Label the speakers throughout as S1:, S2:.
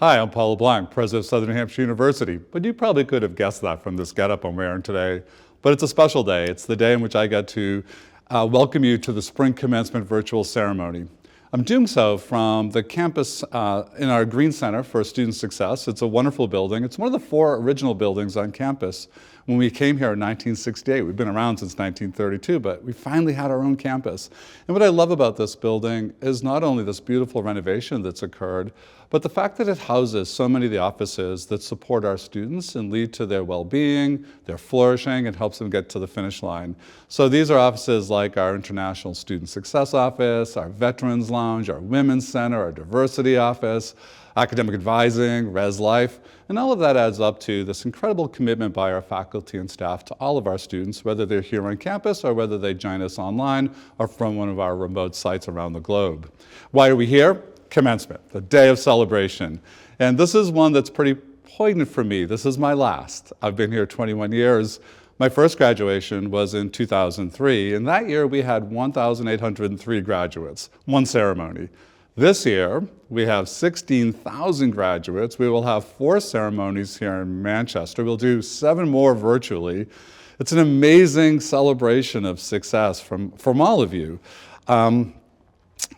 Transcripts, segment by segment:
S1: Hi, I'm Paul LeBlanc, president of Southern New Hampshire University, but you probably could have guessed that from this getup I'm wearing today. But it's a special day. It's the day in which I get to welcome you to the Spring Commencement Virtual Ceremony. I'm doing so from the campus in our Green Center for Student Success. It's a wonderful building. It's one of the 4 original buildings on campus. When we came here in 1968, we've been around since 1932, but we finally had our own campus. And what I love about this building is not only this beautiful renovation that's occurred, but the fact that it houses so many of the offices that support our students and lead to their well-being, their flourishing, and helps them get to the finish line. So these are offices like our International Student Success Office, our Veterans Lounge, our Women's Center, our Diversity Office, Academic Advising, Res Life, and all of that adds up to this incredible commitment by our faculty and staff to all of our students, whether they're here on campus or whether they join us online or from one of our remote sites around the globe. Why are we here? Commencement, the day of celebration. And this is one that's pretty poignant for me. This is my last. I've been here 21 years. My first graduation was in 2003, and that year we had 1,803 graduates, one ceremony. This year, we have 16,000 graduates. We will have 4 ceremonies here in Manchester. We'll do 7 more virtually. It's an amazing celebration of success from all of you.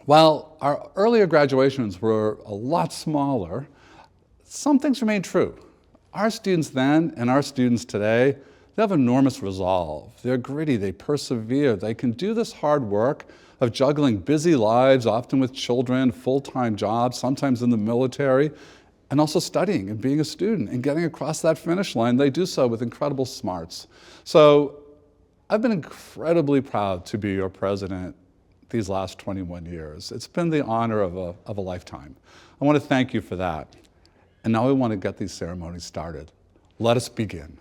S1: While our earlier graduations were a lot smaller, some things remain true. Our students then and our students today, they have enormous resolve. They're gritty, they persevere, they can do this hard work of juggling busy lives, often with children, full-time jobs, sometimes in the military, and also studying and being a student and getting across that finish line. They do so with incredible smarts. So I've been incredibly proud to be your president these last 21 years. It's been the honor of a lifetime. I want to thank you for that. And now we want to get these ceremonies started. Let us begin.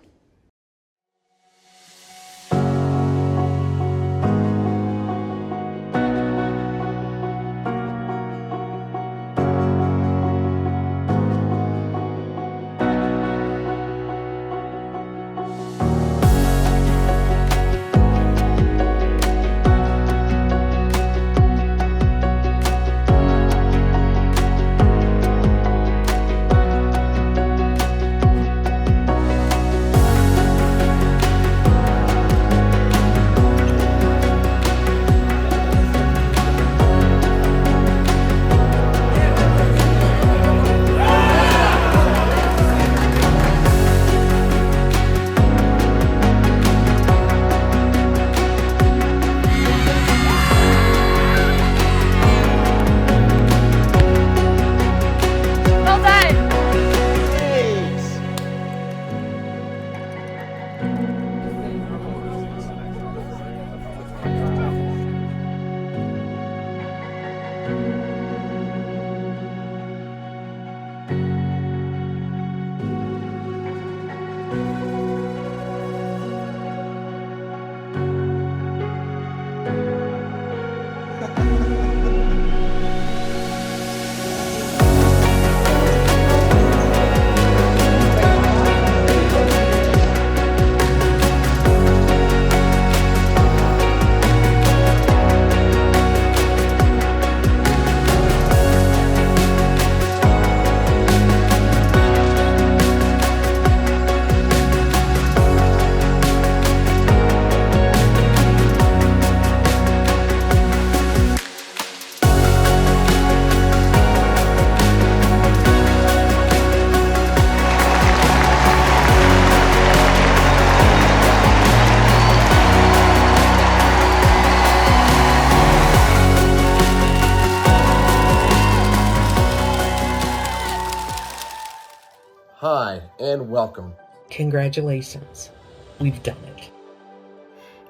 S2: Hi, and welcome.
S3: Congratulations, we've done it.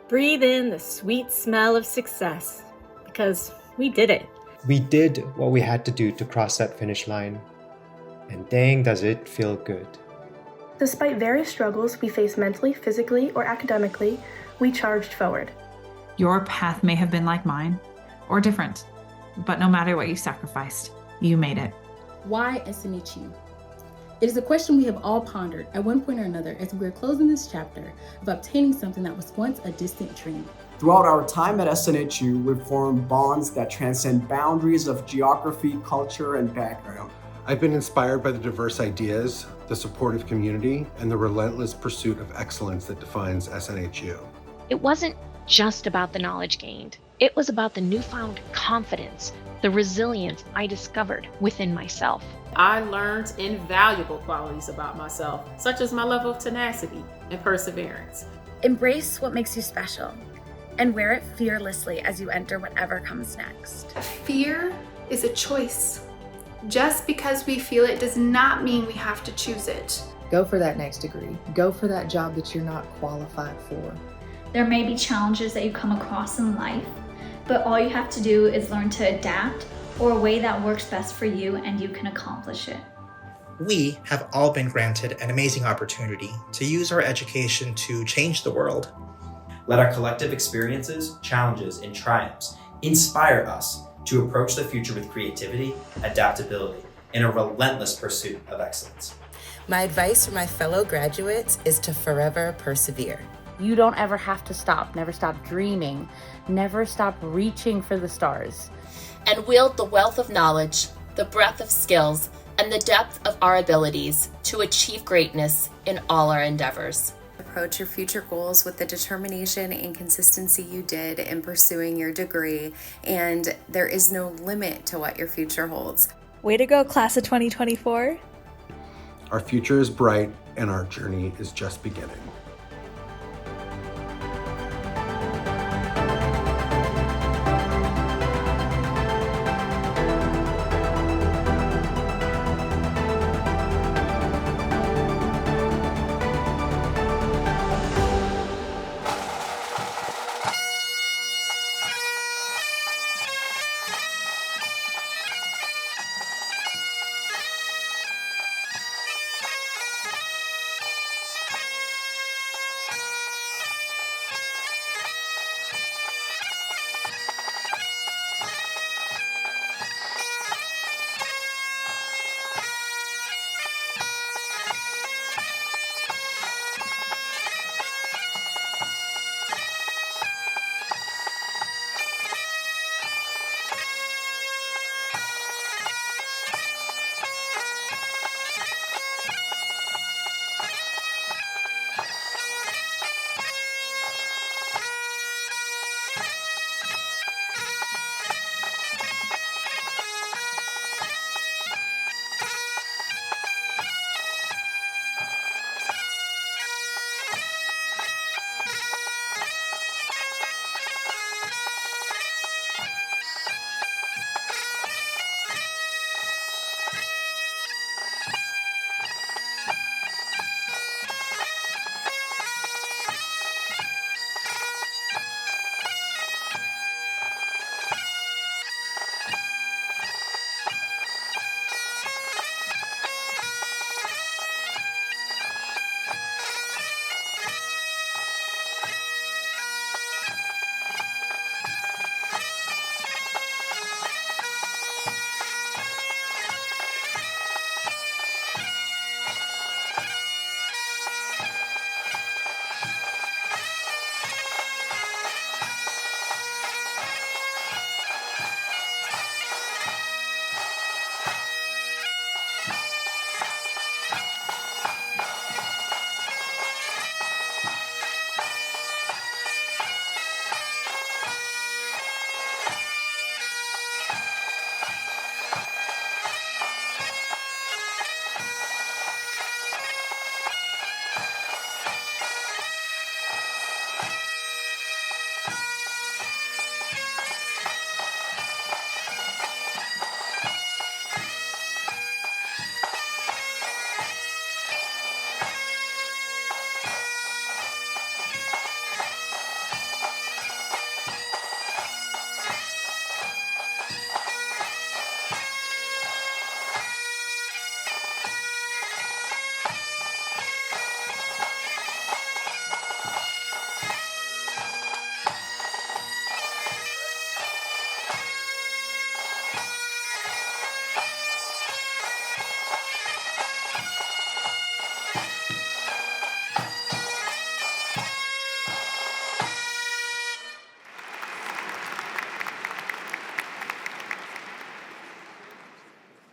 S4: Breathe in the sweet smell of success, because we did it.
S5: We did what we had to do to cross that finish line, and dang does it feel good.
S6: Despite various struggles we faced mentally, physically, or academically, we charged forward.
S7: Your path may have been like mine, or different, but no matter what you sacrificed, you made it.
S8: Why SNHU? It is a question we have all pondered at one point or another as we are closing this chapter of obtaining something that was once a distant dream.
S9: Throughout our time at SNHU, we've formed bonds that transcend boundaries of geography, culture, and background. I've been inspired by the diverse ideas, the supportive community, and the relentless pursuit of excellence that defines SNHU.
S10: It wasn't just about the knowledge gained. It was about the newfound confidence, the resilience I discovered within myself.
S11: I learned invaluable qualities about myself, such as my level of tenacity and perseverance.
S12: Embrace what makes you special and wear it fearlessly as you enter whatever comes next.
S13: Fear is a choice. Just because we feel it does not mean we have to choose it.
S14: Go for that next degree. Go for that job that you're not qualified for.
S15: There may be challenges that you come across in life, but all you have to do is learn to adapt or a way that works best for you and you can accomplish it.
S16: We have all been granted an amazing opportunity to use our education to change the world.
S17: Let our collective experiences, challenges, and triumphs inspire us to approach the future with creativity, adaptability, and a relentless pursuit of excellence.
S18: My advice for my fellow graduates is to forever persevere.
S19: You don't ever have to stop. Never stop dreaming. Never stop reaching for the stars.
S20: And wield the wealth of knowledge, the breadth of skills, and the depth of our abilities to achieve greatness in all our endeavors.
S21: Approach your future goals with the determination and consistency you did in pursuing your degree, and there is no limit to what your future holds.
S22: Way to go, class of 2024.
S9: Our future is bright, and our journey is just beginning.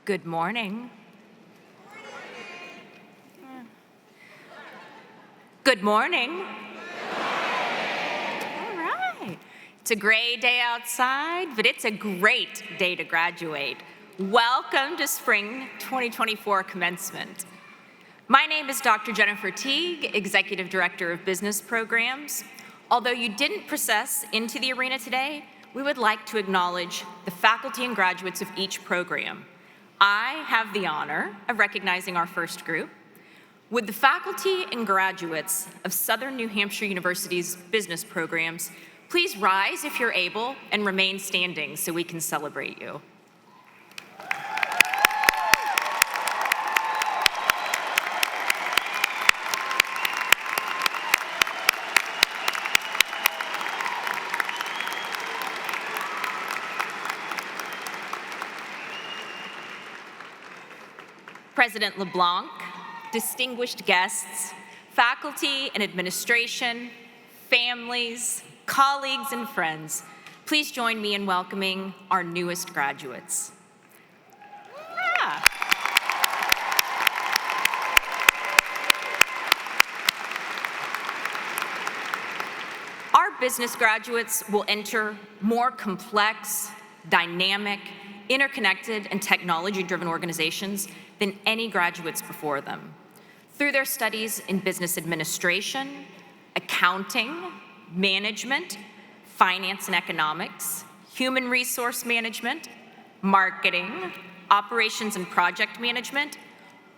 S23: Good morning.
S1: Good morning. All right. It's a gray day outside, but it's a great day to graduate. Welcome to Spring 2024 Commencement. My name is Dr. Jennifer Teague, Executive Director of Business Programs. Although you didn't process into the arena today, we would like to acknowledge the faculty and graduates of each program. I have the honor of recognizing our first group. Would the faculty and graduates of Southern New Hampshire University's business programs please rise if you're able and remain standing so we can celebrate you. President LeBlanc, distinguished guests, faculty and administration, families, colleagues, and friends, please join me in welcoming our newest graduates. Yeah. Our business graduates will enter more complex, dynamic, interconnected, and technology-driven organizations than any graduates before them. Through their studies in business administration, accounting, management, finance and economics, human resource management, marketing, operations and project management,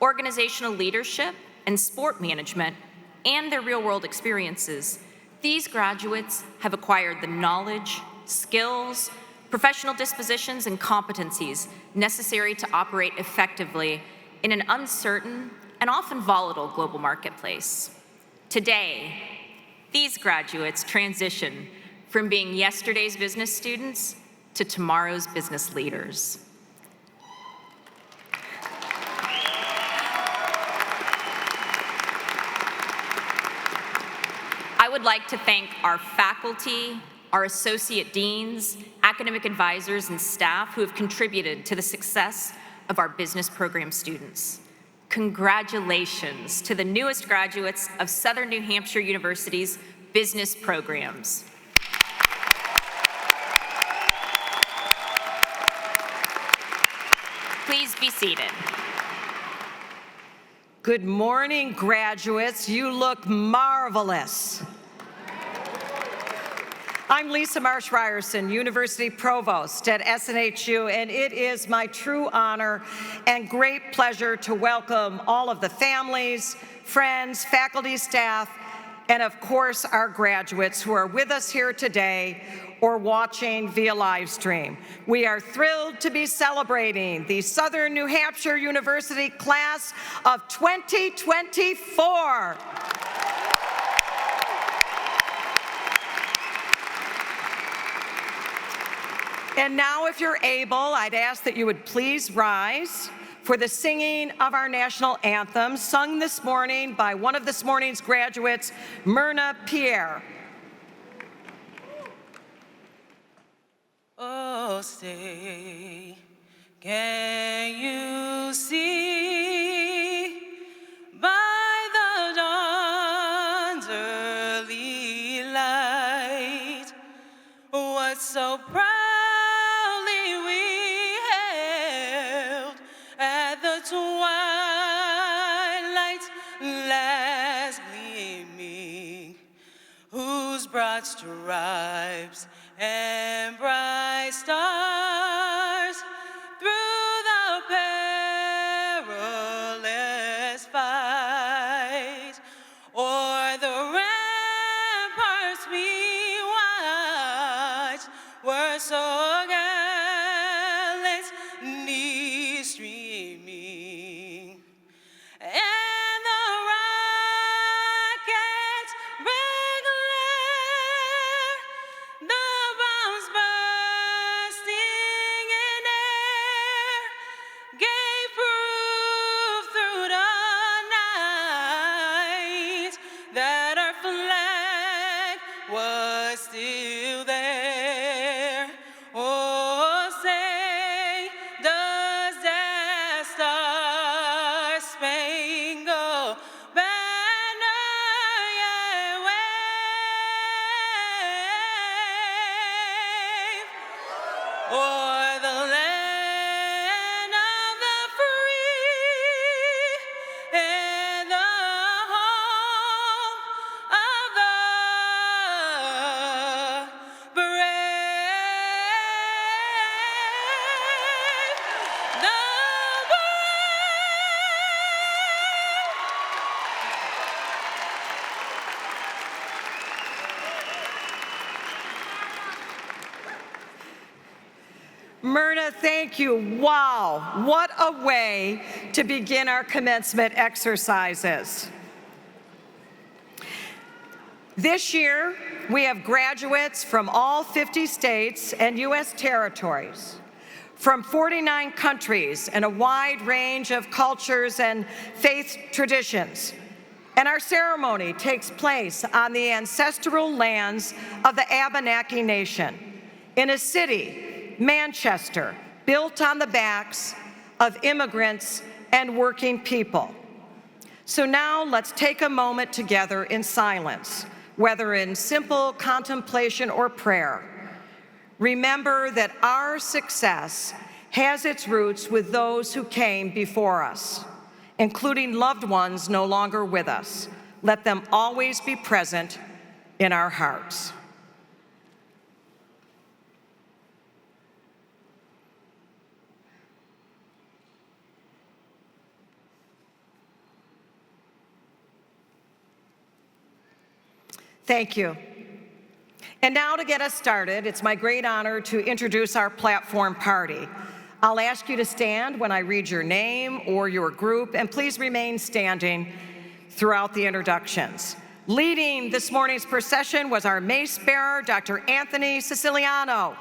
S1: organizational leadership, and sport management, and their real-world experiences, these graduates have acquired the knowledge, skills, professional dispositions, and competencies necessary to operate effectively in an uncertain and often volatile global marketplace. Today, these graduates transition from being yesterday's business students to tomorrow's business leaders. I would like to thank our faculty, our associate deans, academic advisors, and staff who have contributed to the success of our business program students. Congratulations to the newest graduates of Southern New Hampshire University's business programs. Please be seated.
S2: Good morning, graduates. You look marvelous. I'm Lisa Marsh Ryerson, University Provost at SNHU, and it is my true honor and great pleasure to welcome all of the families, friends, faculty, staff, and of course our graduates who are with us here today or watching via live stream. We are thrilled to be celebrating the Southern New Hampshire University class of 2024. And now, if you're able, I'd ask that you would please rise for the singing of our national anthem, sung this morning by one of this morning's graduates, Myrna Pierre.
S23: Oh, say, can you see by the dawn's early light what so proudly we hailed at the twilight's last gleaming, whose broad stripes and bright stars through the perilous fight o'er the ramparts we watched were so gallantly streaming, and the rocket's red glare, the bombs bursting
S2: Myrna, thank you. Wow, what a way to begin our commencement exercises. This year, we have graduates from all 50 states and U.S. territories, from 49 countries and a wide range of cultures and faith traditions. And our ceremony takes place on the ancestral lands of the Abenaki Nation in a city, Manchester, built on the backs of immigrants and working people. So now let's take a moment together in silence, whether in simple contemplation or prayer. Remember that our success has its roots with those who came before us, including loved ones no longer with us. Let them always be present in our hearts. Thank you. And now to get us started, it's my great honor to introduce our platform party. I'll ask you to stand when I read your name or your group, and please remain standing throughout the introductions. Leading this morning's procession was our mace bearer, Dr. Anthony Siciliano,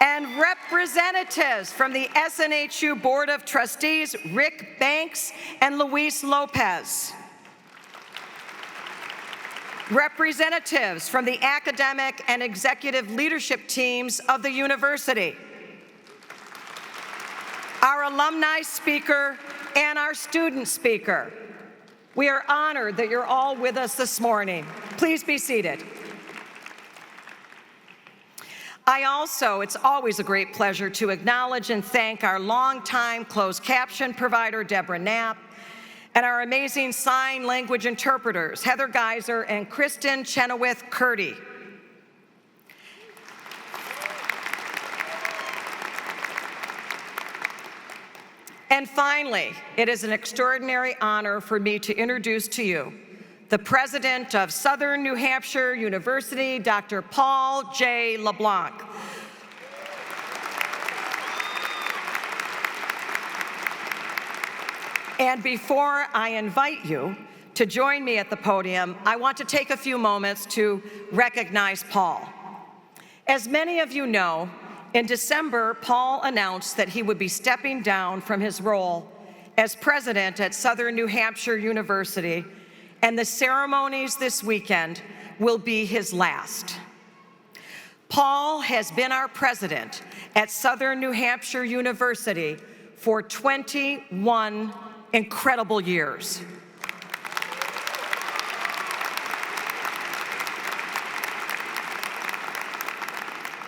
S2: and representatives from the SNHU Board of Trustees, Rick Banks and Luis Lopez. Representatives from the academic and executive leadership teams of the university, our alumni speaker, and our student speaker. We are honored that you're all with us this morning. Please be seated. It's always a great pleasure to acknowledge and thank our longtime closed caption provider, Deborah Knapp, and our amazing sign language interpreters, Heather Geiser and Kristen Chenoweth-Curdy. And finally, it is an extraordinary honor for me to introduce to you the president of Southern New Hampshire University, Dr. Paul J. LeBlanc. And before I invite you to join me at the podium, I want to take a few moments to recognize Paul. As many of you know, in December, Paul announced that he would be stepping down from his role as president at Southern New Hampshire University, and the ceremonies this weekend will be his last. Paul has been our president at Southern New Hampshire University for 21 incredible years.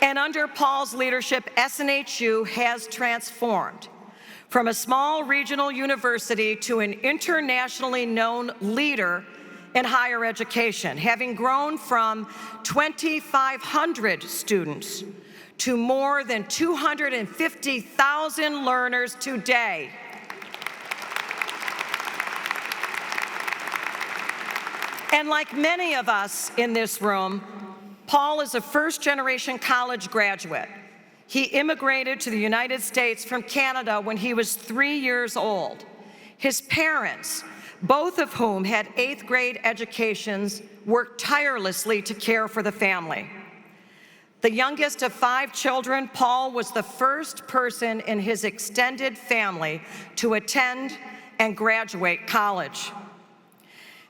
S2: And under Paul's leadership, SNHU has transformed from a small regional university to an internationally known leader in higher education, having grown from 2,500 students to more than 250,000 learners today. And like many of us in this room, Paul is a first-generation college graduate. He immigrated to the United States from Canada when he was 3 years old. His parents, both of whom had 8th grade educations, worked tirelessly to care for the family. The youngest of 5 children, Paul was the first person in his extended family to attend and graduate college.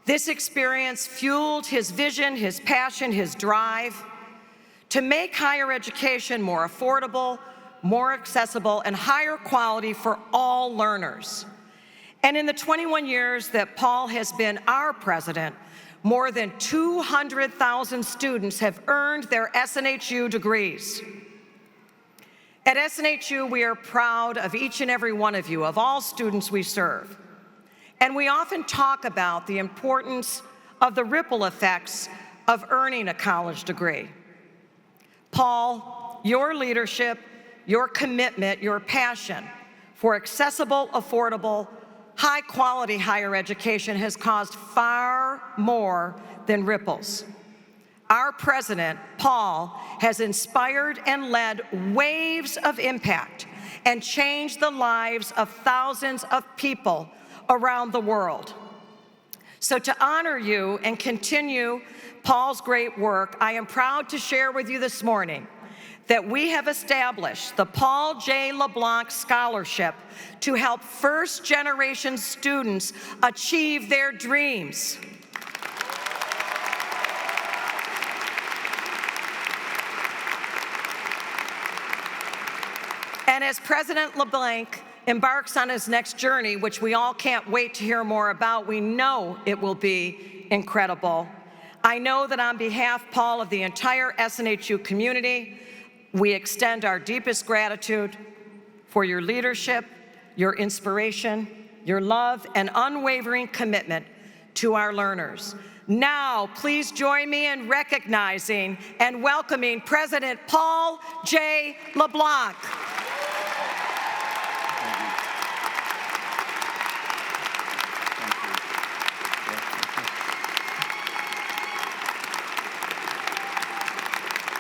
S2: This experience fueled his vision, his passion, his drive to make higher education more affordable, more accessible, and higher quality for all learners. And in the 21 years that Paul has been our president, more than 200,000 students have earned their SNHU degrees. At SNHU, we are proud of each and every one of you, of all students we serve. And we often talk about the importance of the ripple effects of earning a college degree. Paul, your leadership, your commitment, your passion for accessible, affordable, high-quality higher education has caused far more than ripples. Our president, Paul, has inspired and led waves of impact and changed the lives of thousands of people around the world. So to honor you and continue Paul's great work, I am proud to share with you this morning that we have established the Paul J. LeBlanc Scholarship to help first-generation students achieve their dreams. And as President LeBlanc embarks on his next journey, which we all can't wait to hear more about, we know it will be incredible. I know that on behalf, Paul, of the entire SNHU community, we extend our deepest gratitude for your leadership, your inspiration, your love, and unwavering commitment to our learners. Now, please join me in recognizing and welcoming President Paul J. LeBlanc.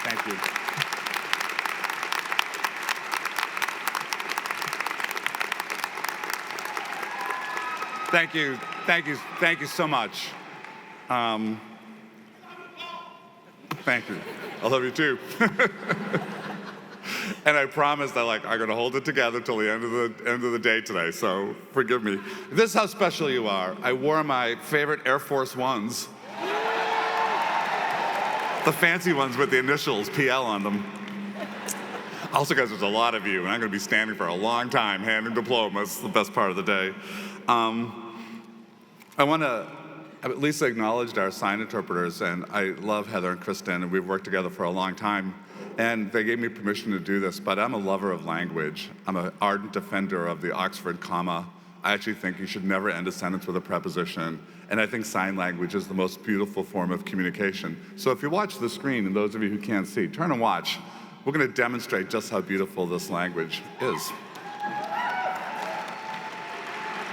S3: Thank you. Thank you, thank you, thank you so much. Thank you. I love you too. And I promise that I'm gonna hold it together till the end of the day today. So forgive me. This is how special you are. I wore my favorite Air Force Ones, the fancy ones with the initials PL on them. Also, guys, there's a lot of you, and I'm gonna be standing for a long time handing diplomas. The best part of the day. I want to at least acknowledge our sign interpreters, and I love Heather and Kristen, and we've worked together for a long time, and they gave me permission to do this, but I'm a lover of language. I'm an ardent defender of the Oxford comma. I actually think you should never end a sentence with a preposition, and I think sign language is the most beautiful form of communication. So if you watch the screen, and those of you who can't see, turn and watch. We're going to demonstrate just how beautiful this language is.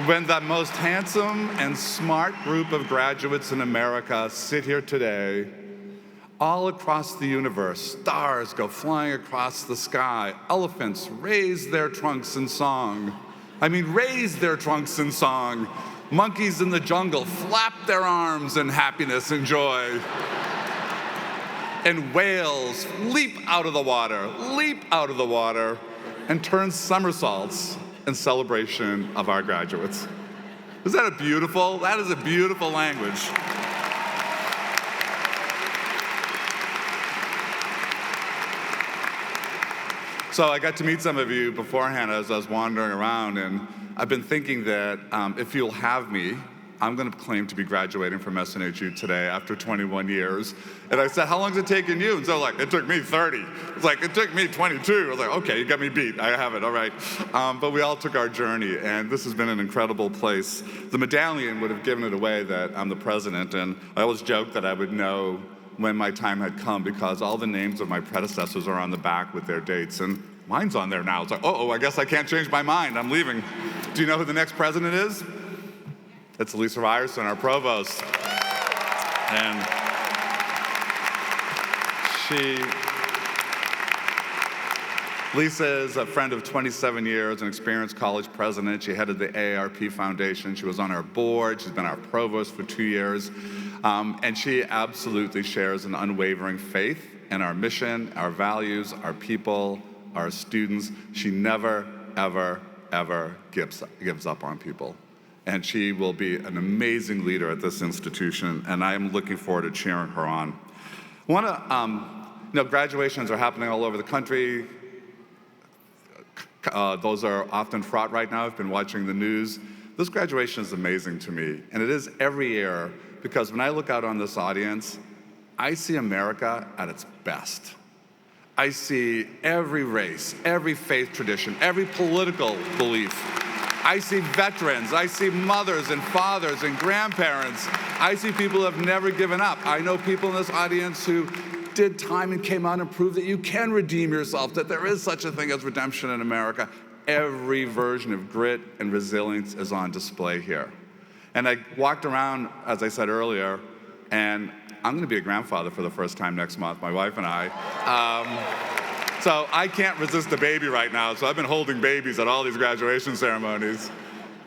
S3: When the most handsome and smart group of graduates in America sit here today, all across the universe, stars go flying across the sky, elephants raise their trunks in song. Raise their trunks in song. Monkeys in the jungle flap their arms in happiness and joy. And whales leap out of the water, and turn somersaults in celebration of our graduates. Is that beautiful? That is a beautiful language. So I got to meet some of you beforehand as I was wandering around, and I've been thinking that if you'll have me, I'm going to claim to be graduating from SNHU today after 21 years. And I said, how long has it taken you? And so it took me 30. It's it took me 22. I was like, okay, you got me beat. I have it, all right. But we all took our journey, and this has been an incredible place. The medallion would have given it away that I'm the president, and I always joked that I would know when my time had come because all the names of my predecessors are on the back with their dates, and mine's on there now. It's I guess I can't change my mind. I'm leaving. Do you know who the next president is? It's Lisa Ryerson, our provost. And Lisa is a friend of 27 years, an experienced college president. She headed the AARP Foundation. She was on our board. She's been our provost for 2 years. And she absolutely shares an unwavering faith in our mission, our values, our people, our students. She never, ever, ever gives up on people. And she will be an amazing leader at this institution, and I am looking forward to cheering her on. Graduations are happening all over the country. Those are often fraught right now. I've been watching the news. This graduation is amazing to me, and it is every year, because when I look out on this audience, I see America at its best. I see every race, every faith tradition, every political belief. I see veterans, I see mothers and fathers and grandparents. I see people who have never given up. I know people in this audience who did time and came out and proved that you can redeem yourself, that there is such a thing as redemption in America. Every version of grit and resilience is on display here. And I walked around, as I said earlier, and I'm going to be a grandfather for the first time next month, my wife and I. So I can't resist a baby right now, so I've been holding babies at all these graduation ceremonies.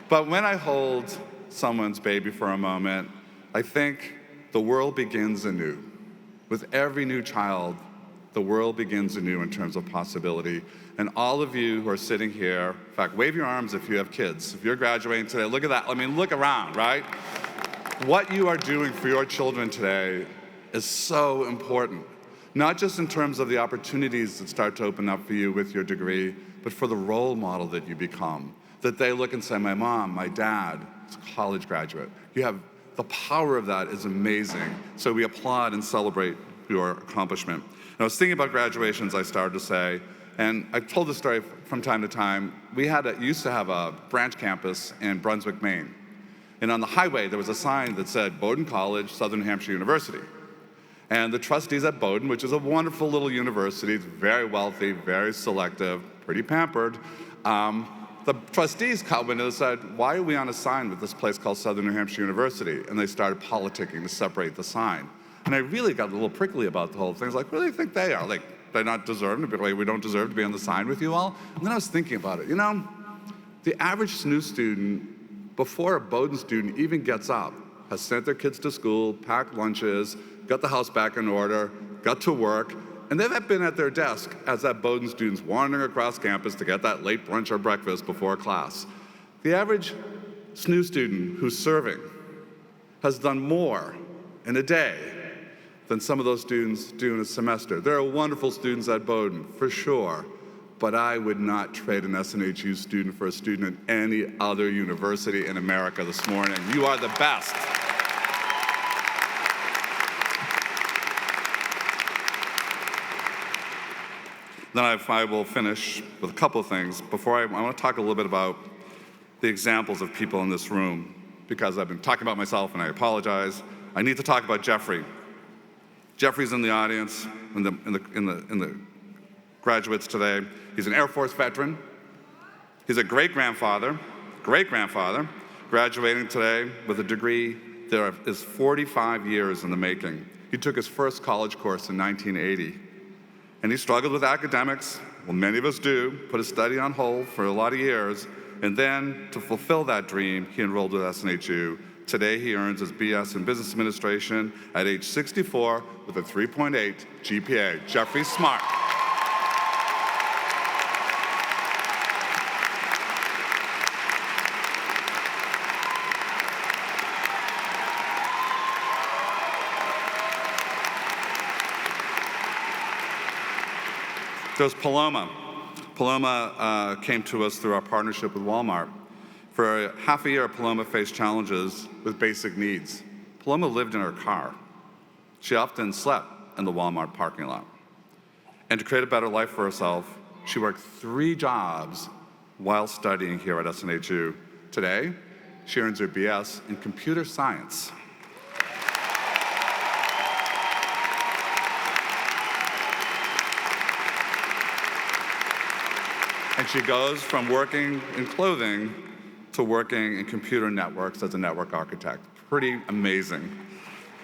S3: But when I hold someone's baby for a moment, I think the world begins anew. With every new child, the world begins anew in terms of possibility. And all of you who are sitting here, in fact, wave your arms if you have kids. If you're graduating today, look at that. I mean, look around, right? What you are doing for your children today is so important. Not just in terms of the opportunities that start to open up for you with your degree, but for the role model that you become. That they look and say, my mom, my dad is a college graduate. The power of that is amazing. So we applaud and celebrate your accomplishment. And I was thinking about graduations, I started to say, and I've told this story from time to time. We used to have a branch campus in Brunswick, Maine. And on the highway, there was a sign that said, Bowdoin College, Southern New Hampshire University. And the trustees at Bowdoin, which is a wonderful little university, it's very wealthy, very selective, pretty pampered, the trustees come in and said, why are we on a sign with this place called Southern New Hampshire University? And they started politicking to separate the sign. And I really got a little prickly about the whole thing. I was like, what do they think they are? Like, they're not deserving to be like, we don't deserve to be on the sign with you all? And then I was thinking about it. You know, the average SNHU student, before a Bowdoin student even gets up, has sent their kids to school, packed lunches, got the house back in order, got to work, and they've been at their desk as that Bowdoin student's wandering across campus to get that late brunch or breakfast before class. The average SNHU student who's serving has done more in a day than some of those students do in a semester. There are wonderful students at Bowdoin, for sure, but I would not trade an SNHU student for a student at any other university in America this morning. You are the best. Then I will finish with a couple of things. Before I want to talk a little bit about the examples of people in this room, because I've been talking about myself and I apologize. I need to talk about Jeffrey. Jeffrey's in the audience, in the graduates today. He's an Air Force veteran. He's a great-grandfather, graduating today with a degree that is 45 years in the making. He took his first college course in 1980. And he struggled with academics, well, many of us do, put his study on hold for a lot of years, and then to fulfill that dream, he enrolled with SNHU. Today, he earns his BS in Business Administration at age 64 with a 3.8 GPA. Jeffrey Smart. There's Paloma. Paloma came to us through our partnership with Walmart. For half a year, Paloma faced challenges with basic needs. Paloma lived in her car. She often slept in the Walmart parking lot. And to create a better life for herself, she worked 3 jobs while studying here at SNHU. Today, she earns her BS in computer science. And she goes from working in clothing to working in computer networks as a network architect. Pretty amazing.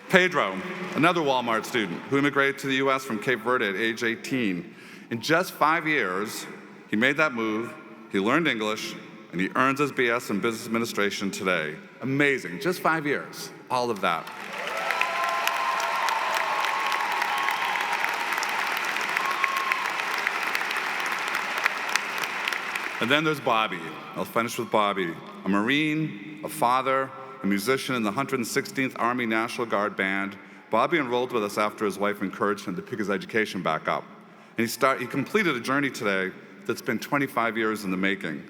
S3: Pedro, another Walmart student who immigrated to the US from Cape Verde at age 18. In just 5 years, he made that move, he learned English, and he earns his BS in Business Administration today. Amazing, just 5 years, all of that. And then there's Bobby. I'll finish with Bobby. A Marine, a father, a musician in the 116th Army National Guard Band. Bobby enrolled with us after his wife encouraged him to pick his education back up. And he completed a journey today that's been 25 years in the making.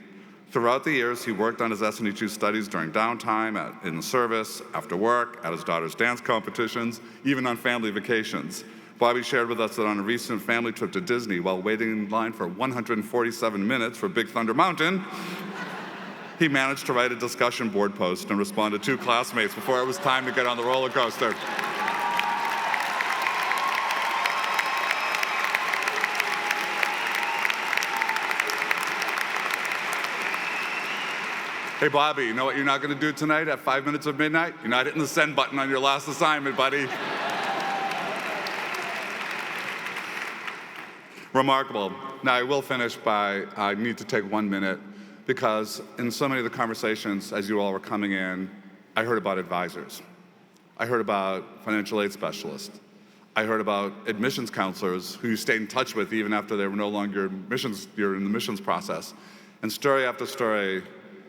S3: Throughout the years, he worked on his SNHU studies during downtime, in the service, after work, at his daughter's dance competitions, even on family vacations. Bobby shared with us that on a recent family trip to Disney, while waiting in line for 147 minutes for Big Thunder Mountain, he managed to write a discussion board post and respond to 2 classmates before it was time to get on the roller coaster. Hey, Bobby, you know what you're not going to do tonight at 5 minutes of midnight? You're not hitting the send button on your last assignment, buddy. Remarkable. Now, I will finish by, I need to take 1 minute, because in so many of the conversations, as you all were coming in, I heard about advisors. I heard about financial aid specialists. I heard about admissions counselors who you stayed in touch with even after they were no longer you're in the missions process. And story after story,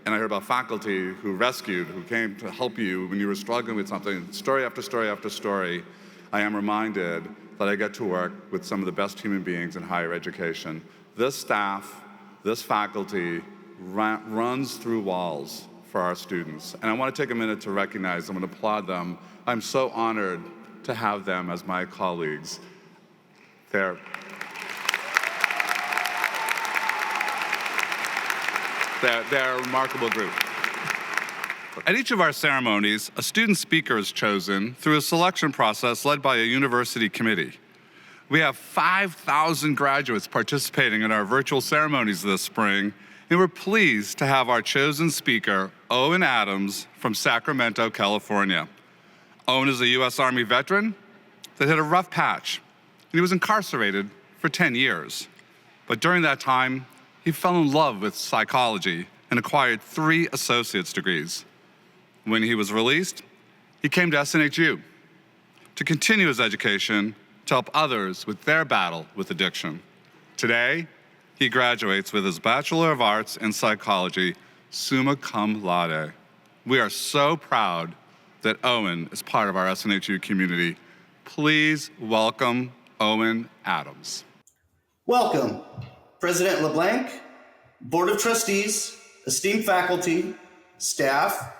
S3: and I heard about faculty who rescued, who came to help you when you were struggling with something. Story after story after story, I am reminded that I get to work with some of the best human beings in higher education. This staff, this faculty runs through walls for our students. And I want to take a minute to recognize them and applaud them. I'm so honored to have them as my colleagues. They're a remarkable group. At each of our ceremonies, a student speaker is chosen through a selection process led by a university committee. We have 5,000 graduates participating in our virtual ceremonies this spring, and we're pleased to have our chosen speaker, Owen Adams from Sacramento, California. Owen is a U.S. Army veteran that hit a rough patch, and he was incarcerated for 10 years. But during that time, he fell in love with psychology and acquired 3 associate's degrees. When he was released, he came to SNHU to continue his education to help others with their battle with addiction. Today, he graduates with his Bachelor of Arts in Psychology, summa cum laude. We are so proud that Owen is part of our SNHU community. Please welcome Owen Adams.
S4: Welcome, President LeBlanc, Board of Trustees, esteemed faculty, staff,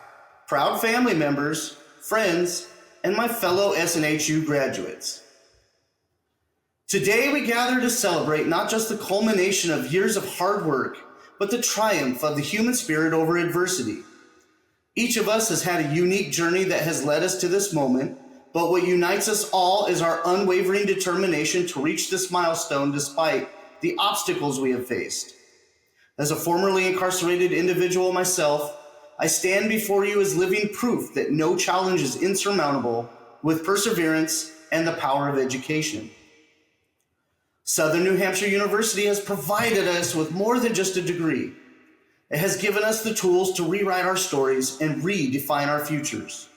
S4: proud family members, friends, and my fellow SNHU graduates. Today we gather to celebrate not just the culmination of years of hard work, but the triumph of the human spirit over adversity. Each of us has had a unique journey that has led us to this moment, but what unites us all is our unwavering determination to reach this milestone despite the obstacles we have faced. As a formerly incarcerated individual myself, I stand before you as living proof that no challenge is insurmountable with perseverance and the power of education. Southern New Hampshire University has provided us with more than just a degree. It has given us the tools to rewrite our stories and redefine our futures.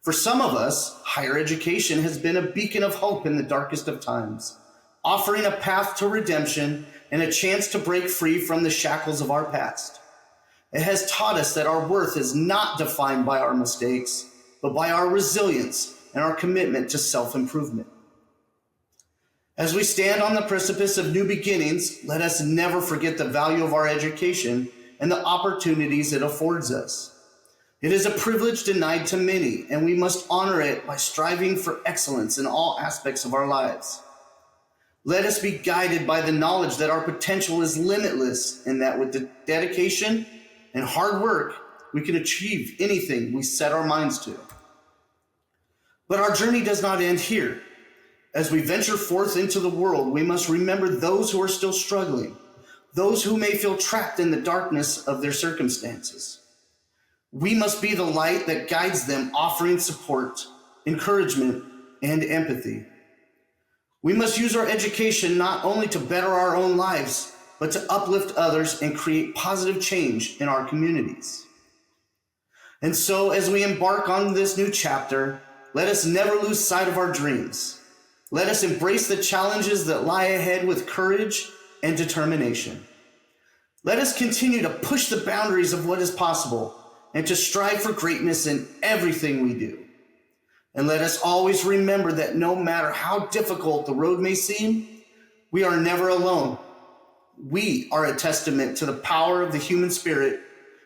S4: For some of us, higher education has been a beacon of hope in the darkest of times, offering a path to redemption and a chance to break free from the shackles of our past. It has taught us that our worth is not defined by our mistakes, but by our resilience and our commitment to self-improvement. As we stand on the precipice of new beginnings, let us never forget the value of our education and the opportunities it affords us. It is a privilege denied to many, and we must honor it by striving for excellence in all aspects of our lives. Let us be guided by the knowledge that our potential is limitless and that with the dedication and hard work, we can achieve anything we set our minds to. But our journey does not end here. As we venture forth into the world, we must remember those who are still struggling, those who may feel trapped in the darkness of their circumstances. We must be the light that guides them, offering support, encouragement, and empathy. We must use our education not only to better our own lives, but to uplift others and create positive change in our communities. And so, as we embark on this new chapter, let us never lose sight of our dreams. Let us embrace the challenges that lie ahead with courage and determination. Let us continue to push the boundaries of what is possible and to strive for greatness in everything we do. And let us always remember that no matter how difficult the road may seem, we are never alone. We are a testament to the power of the human spirit,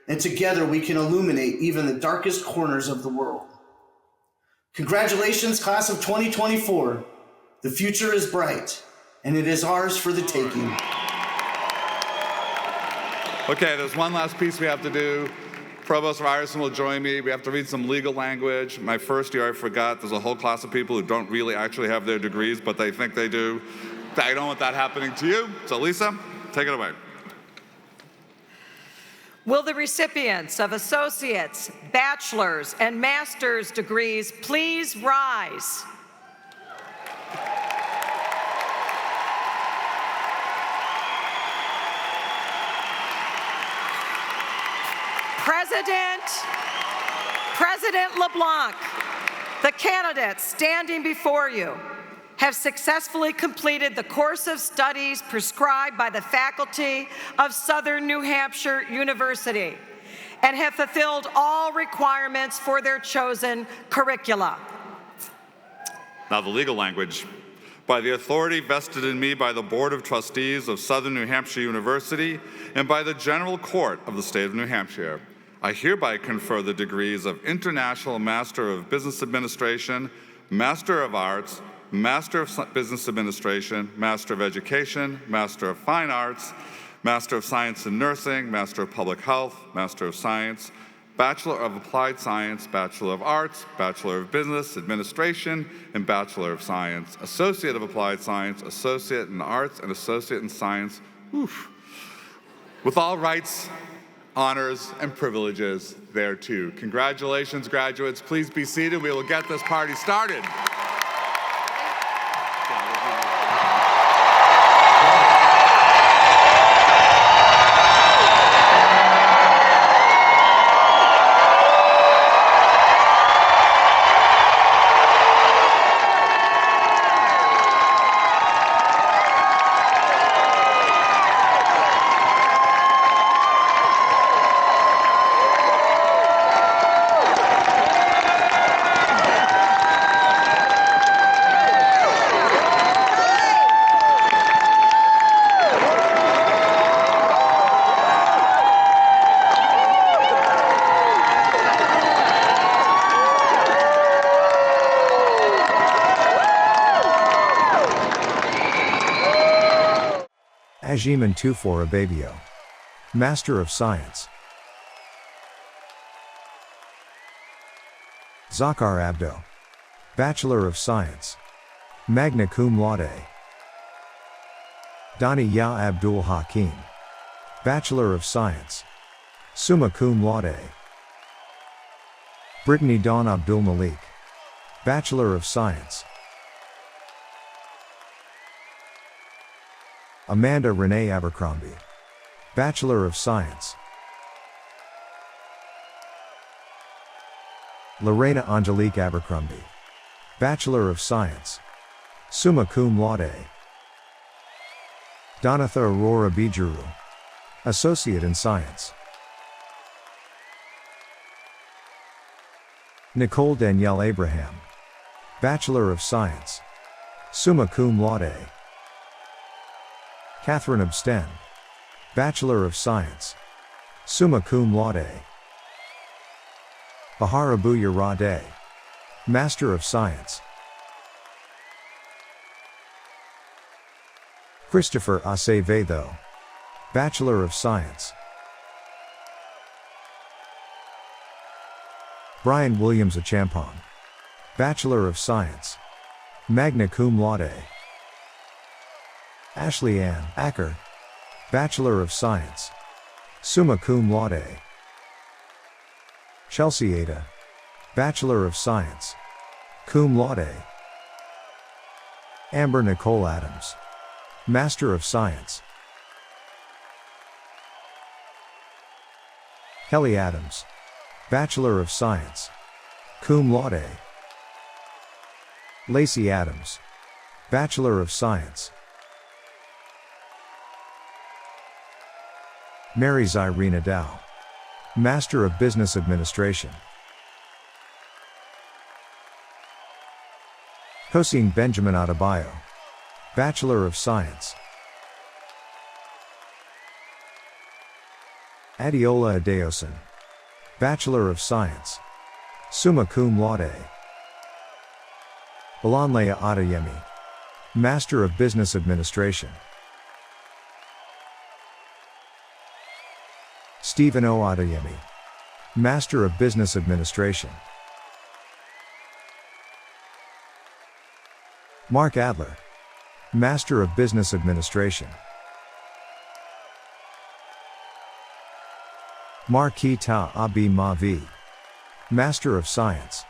S4: and together we can illuminate even the darkest corners of the world. Congratulations, class of 2024. The future is bright, and it is ours for the taking.
S3: Okay, there's one last piece we have to do. Provost Ryerson will join me. We have to read some legal language. My first year, I forgot there's a whole class of people who don't really actually have their degrees, but they think they do. I don't want that happening to you. So Lisa, take it away.
S2: Will the recipients of associate's, bachelor's, and master's degrees please rise? President LeBlanc, the candidates standing before you have successfully completed the course of studies prescribed by the faculty of Southern New Hampshire University and have fulfilled all requirements for their chosen curricula.
S3: Now the legal language. By the authority vested in me by the Board of Trustees of Southern New Hampshire University and by the General Court of the State of New Hampshire, I hereby confer the degrees of International Master of Business Administration, Master of Arts, Master of Business Administration, Master of Education, Master of Fine Arts, Master of Science in Nursing, Master of Public Health, Master of Science, Bachelor of Applied Science, Bachelor of Arts, Bachelor of Business Administration, and Bachelor of Science, Associate of Applied Science, Associate in Arts, and Associate in Science. Oof. With all rights, honors, and privileges thereto. Congratulations, graduates. Please be seated. We will get this party started.
S5: Ajiman Tufor Ababio, Master of Science. Zakar Abdo, Bachelor of Science, Magna Cum Laude. Dani Ya Abdul Hakim, Bachelor of Science, Summa Cum Laude. Brittany Dawn Abdul Malik, Bachelor of Science. Amanda Renee Abercrombie, Bachelor of Science. Lorena Angelique Abercrombie, Bachelor of Science, Summa Cum Laude. Donatha Aurora Bijuru, Associate in Science. Nicole Danielle Abraham, Bachelor of Science, Summa Cum Laude. Catherine Absten, Bachelor of Science, Summa Cum Laude. Bahar Abuya Rade, Master of Science. Christopher Acevedo, Bachelor of Science. Brian Williams Achampong, Bachelor of Science, Magna Cum Laude. Ashley Ann Acker, Bachelor of Science, Summa Cum Laude. Chelsea Ada, Bachelor of Science, Cum Laude. Amber Nicole Adams, Master of Science. Kelly Adams, Bachelor of Science, Cum Laude. Lacey Adams, Bachelor of Science. Mary Zyrina Dow, Master of Business Administration. Hossein Benjamin Adebayo, Bachelor of Science. Adiola Adeosun, Bachelor of Science, Summa Cum Laude. Balanleya Adeyemi, Master of Business Administration. Stephen O. Adeyemi, Master of Business Administration. Mark Adler, Master of Business Administration. Marquita Abi Mavi, Master of Science.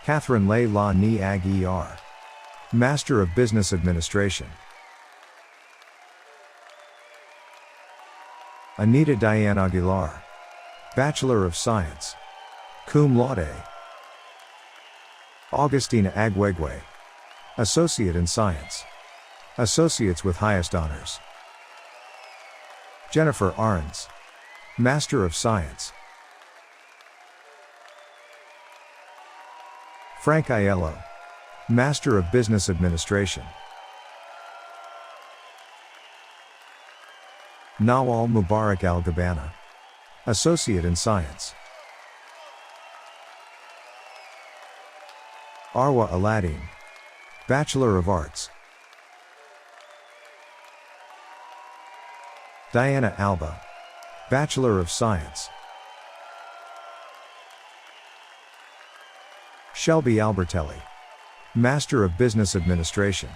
S5: Catherine Lei La Ni Ag Er, Master of Business Administration. Anita Diane Aguilar, Bachelor of Science, cum laude. Augustina Agwegwe, Associate in Science, Associates with highest honors. Jennifer Arns, Master of Science. Frank Aiello, Master of Business Administration. Nawal Mubarak Al-Gabana, Associate in Science. Arwa Aladdin, Bachelor of Arts. Diana Alba, Bachelor of Science. Shelby Albertelli, Master of Business Administration.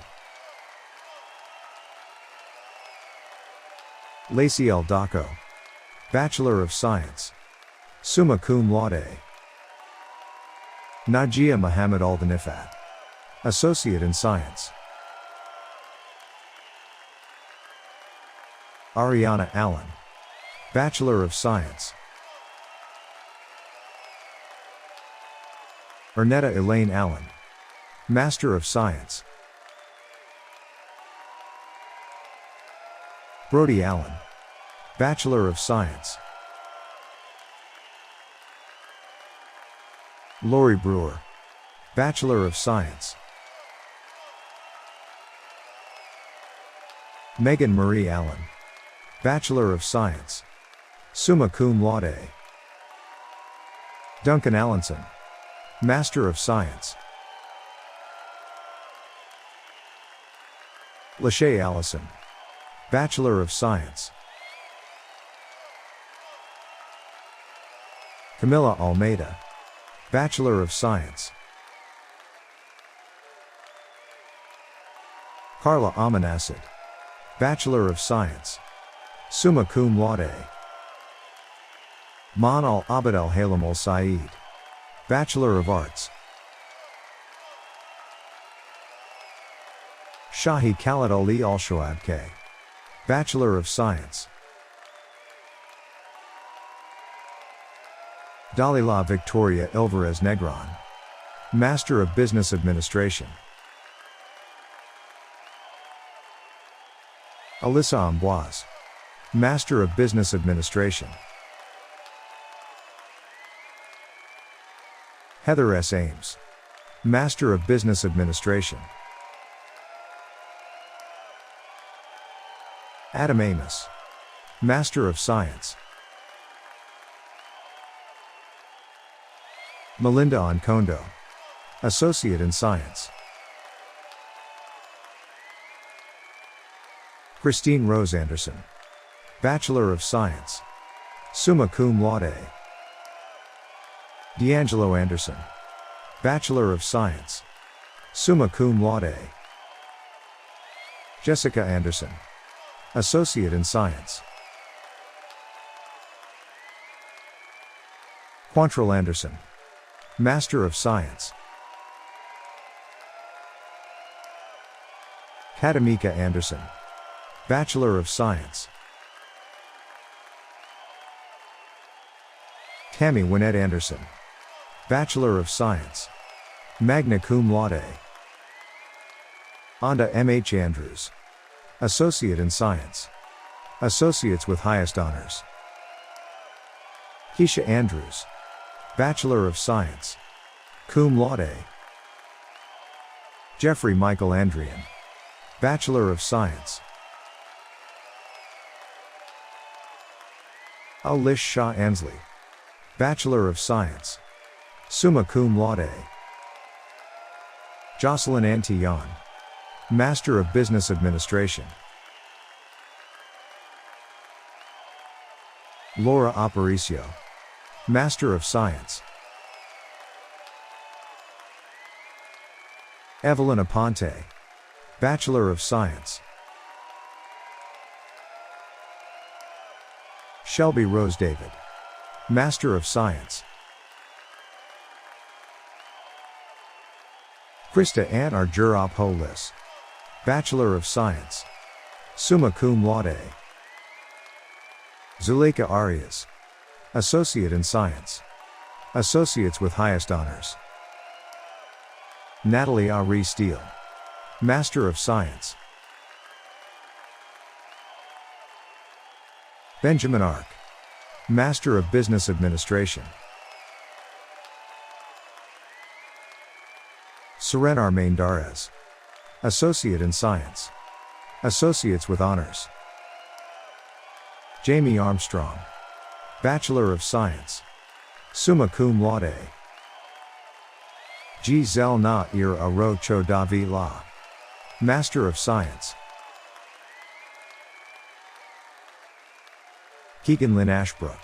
S5: Lacey L. Daco, Bachelor of Science, summa cum laude. Najia Muhammad Al-Danifat, Associate in Science. Ariana Allen, Bachelor of Science. Ernetta Elaine Allen, Master of Science. Brody Allen, Bachelor of Science. Lori Brewer, Bachelor of Science. Megan Marie Allen, Bachelor of Science, summa cum laude. Duncan Allenson, Master of Science. Lachey Allison, Bachelor of Science. Camilla Almeida, Bachelor of Science. Carla Amanacid, Bachelor of Science, summa cum laude. Man al-Abd al-Halim al-Said, Bachelor of Arts. Shahi Khalid Ali al-Shoabke, Bachelor of Science. Dalila Victoria Alvarez Negron, Master of Business Administration. Alyssa Amboise, Master of Business Administration. Heather S. Ames, Master of Business Administration. Adam Amos, Master of Science. Melinda Onkondo, Associate in Science. Christine Rose Anderson, Bachelor of Science, summa cum laude. D'Angelo Anderson, Bachelor of Science, summa cum laude. Jessica Anderson, Associate in Science. Quantrill Anderson, Master of Science. Katamika Anderson, Bachelor of Science. Tammy Wynette Anderson, Bachelor of Science, magna cum laude. Anda M.H. Andrews, Associate in Science, Associates with highest honors. Keisha Andrews, Bachelor of Science, cum laude. Jeffrey Michael Andrian, Bachelor of Science. Alish Shah Ansley, Bachelor of Science, summa cum laude. Jocelyn Antillon, Master of Business Administration. Laura Aparicio, Master of Science. Evelyn Aponte, Bachelor of Science. Shelby Rose David, Master of Science. Krista Ann Arjurop Holis, Bachelor of Science, summa cum laude. Zuleika Arias, Associate in Science, Associates with Highest Honors. Natalie Ari Steele, Master of Science. Benjamin Ark, Master of Business Administration. Seren Armain Darez, Associate in Science, Associates with Honors. Jamie Armstrong, Bachelor of Science, summa cum laude. Giselle Na Ir Aro Cho Davi La, Master of Science. Keegan Lynn Ashbrook,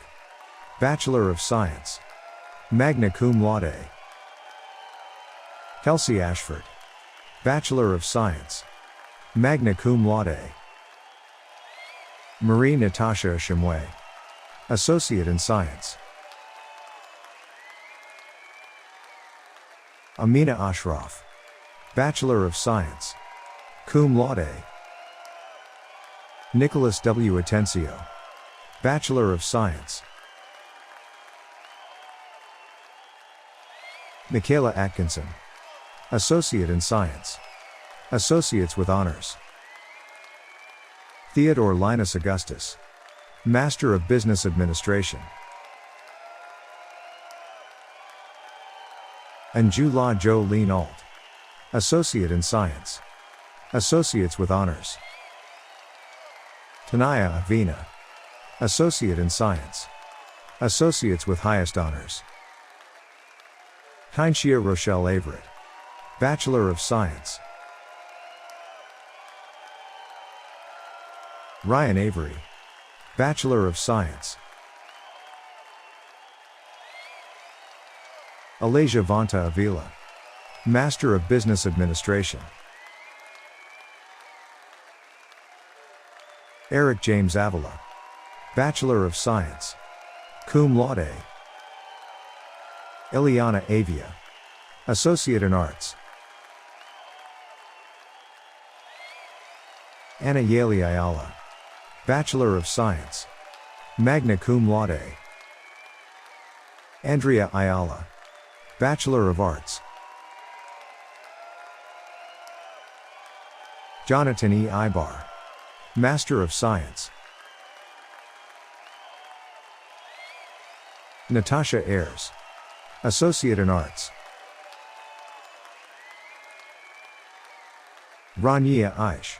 S5: Bachelor of Science, magna cum laude. Kelsey Ashford, Bachelor of Science, magna cum laude. Marie Natasha Shimwe, Associate in Science. Amina Ashraf, Bachelor of Science, cum laude. Nicholas W. Atencio, Bachelor of Science. Michaela Atkinson, Associate in Science, Associates with Honors. Theodore Linus Augustus, Master of Business Administration. Anjula Jo Lean Alt, Associate in Science, Associates with Honors. Tanaya Avina, Associate in Science, Associates with Highest Honors. Kainshia Rochelle Everett, Bachelor of Science. Ryan Avery, Bachelor of Science. Alasia Vanta Avila, Master of Business Administration. Eric James Avila, Bachelor of Science, cum laude. Ileana Avia, Associate in Arts. Anna Yali Ayala, Bachelor of Science, magna cum laude. Andrea Ayala, Bachelor of Arts. Jonathan E. Ibar, Master of Science. Natasha Ayers, Associate in Arts. Rania Aish,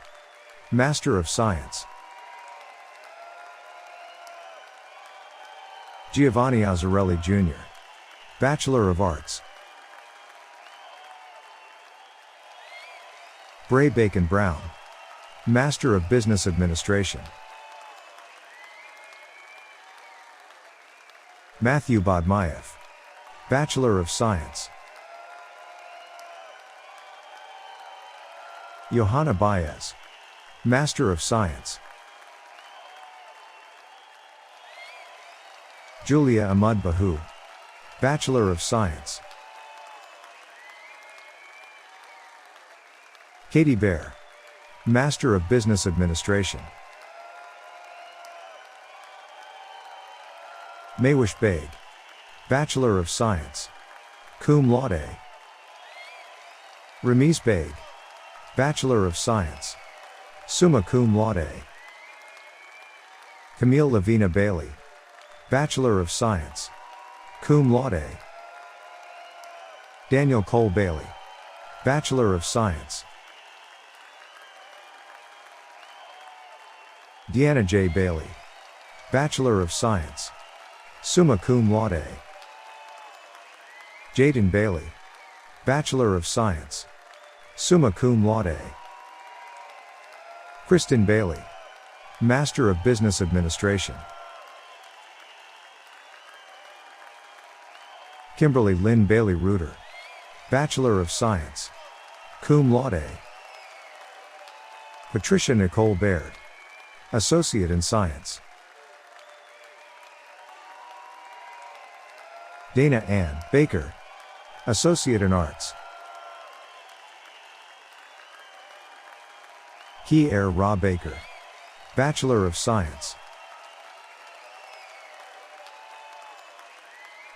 S5: Master of Science. Giovanni Azzarelli Jr., Bachelor of Arts. Bray Bacon Brown, Master of Business Administration. Matthew Bodmayev, Bachelor of Science. Johanna Baez, Master of Science. Julia Ahmad Bahu, Bachelor of Science. Katie Bear, Master of Business Administration. Maywish Beg, Bachelor of Science, cum laude. Ramiz Beg, Bachelor of Science, summa cum laude. Camille Lavina Bailey, Bachelor of Science, cum laude. Daniel Cole Bailey, Bachelor of Science. Deanna J. Bailey, Bachelor of Science, summa cum laude. Jaden Bailey, Bachelor of Science, summa cum laude. Kristen Bailey, Master of Business Administration. Kimberly Lynn Bailey Reuter, Bachelor of Science, cum laude. Patricia Nicole Baird, Associate in Science. Dana Ann Baker, Associate in Arts. Key Air Ra Baker, Bachelor of Science.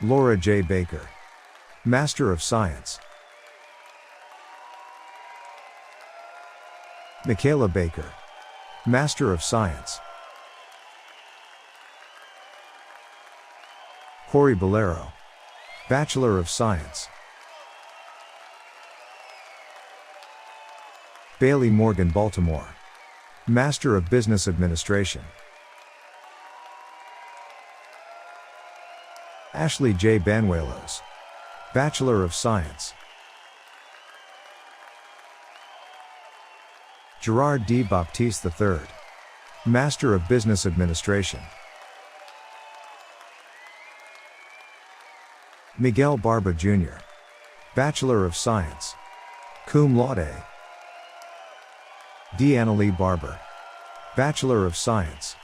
S5: Laura J. Baker, Master of Science. Michaela Baker, Master of Science. Corey Bolero, Bachelor of Science. Bailey Morgan Baltimore, Master of Business Administration. Ashley J. Banuelos, Bachelor of Science. Gerard D. Baptiste III, Master of Business Administration. Miguel Barba Jr., Bachelor of Science, cum laude. Deanna Lee Barber, Bachelor of Science.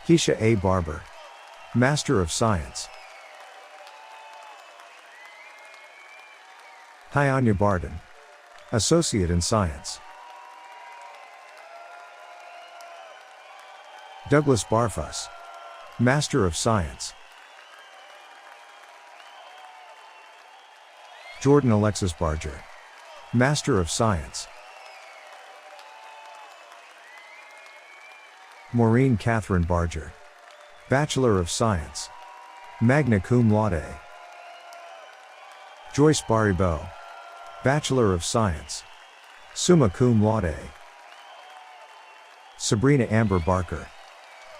S5: Keisha A. Barber, Master of Science. Hyanya Barden, Associate in Science. Douglas Barfus, Master of Science. Jordan Alexis Barger, Master of Science. Maureen Catherine Barger, Bachelor of Science, magna cum laude. Joyce Baribeau, Bachelor of Science, summa cum laude. Sabrina Amber Barker,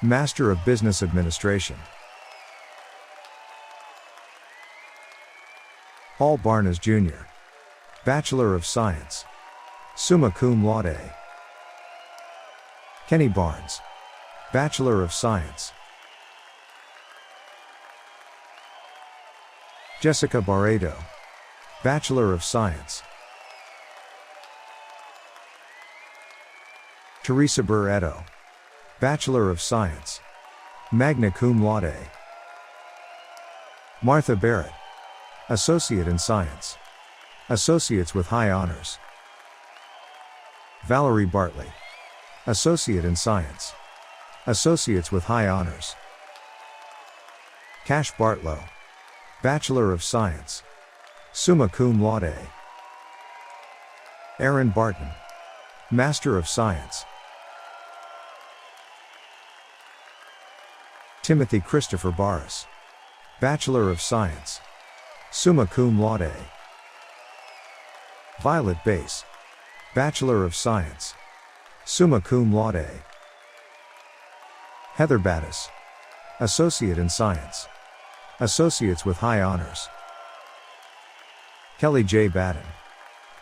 S5: Master of Business Administration. Paul Barnes Jr., Bachelor of Science, summa cum laude. Kenny Barnes, Bachelor of Science. Jessica Barredo, Bachelor of Science. Teresa Burretto, Bachelor of Science, magna cum laude. Martha Barrett, Associate in Science, Associates with High Honors. Valerie Bartley, Associate in Science, Associates with High Honors. Cash Bartlow, Bachelor of Science, summa cum laude. Aaron Barton, Master of Science. Timothy Christopher Barris, Bachelor of Science, summa cum laude. Violet Bass, Bachelor of Science, summa cum laude. Heather Battis, Associate in Science, Associates with High Honors. Kelly J. Batten,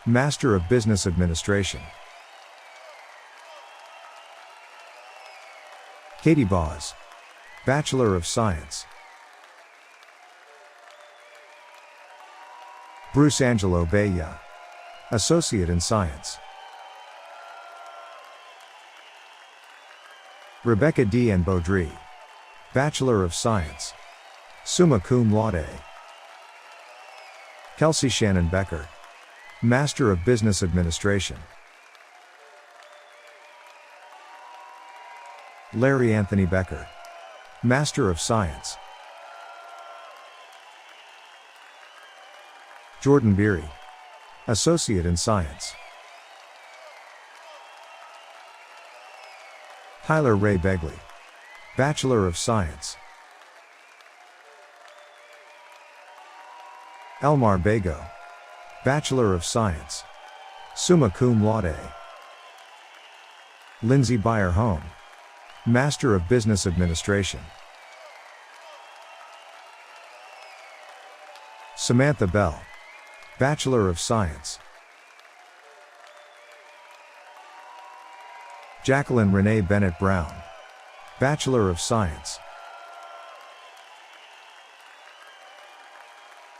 S5: Master of Business Administration. Katie Boz, Bachelor of Science. Bruce Angelo Beya, Associate in Science. Rebecca D. N. Baudry, Bachelor of Science, summa cum laude. Kelsey Shannon Becker, Master of Business Administration. Larry Anthony Becker, Master of Science. Jordan Beery, Associate in Science. Tyler Ray Begley, Bachelor of Science. Elmar Bago, Bachelor of Science, summa cum laude. Lindsay Beyer Home, Master of Business Administration. Samantha Bell, Bachelor of Science. Jacqueline Renee Bennett Brown, Bachelor of Science.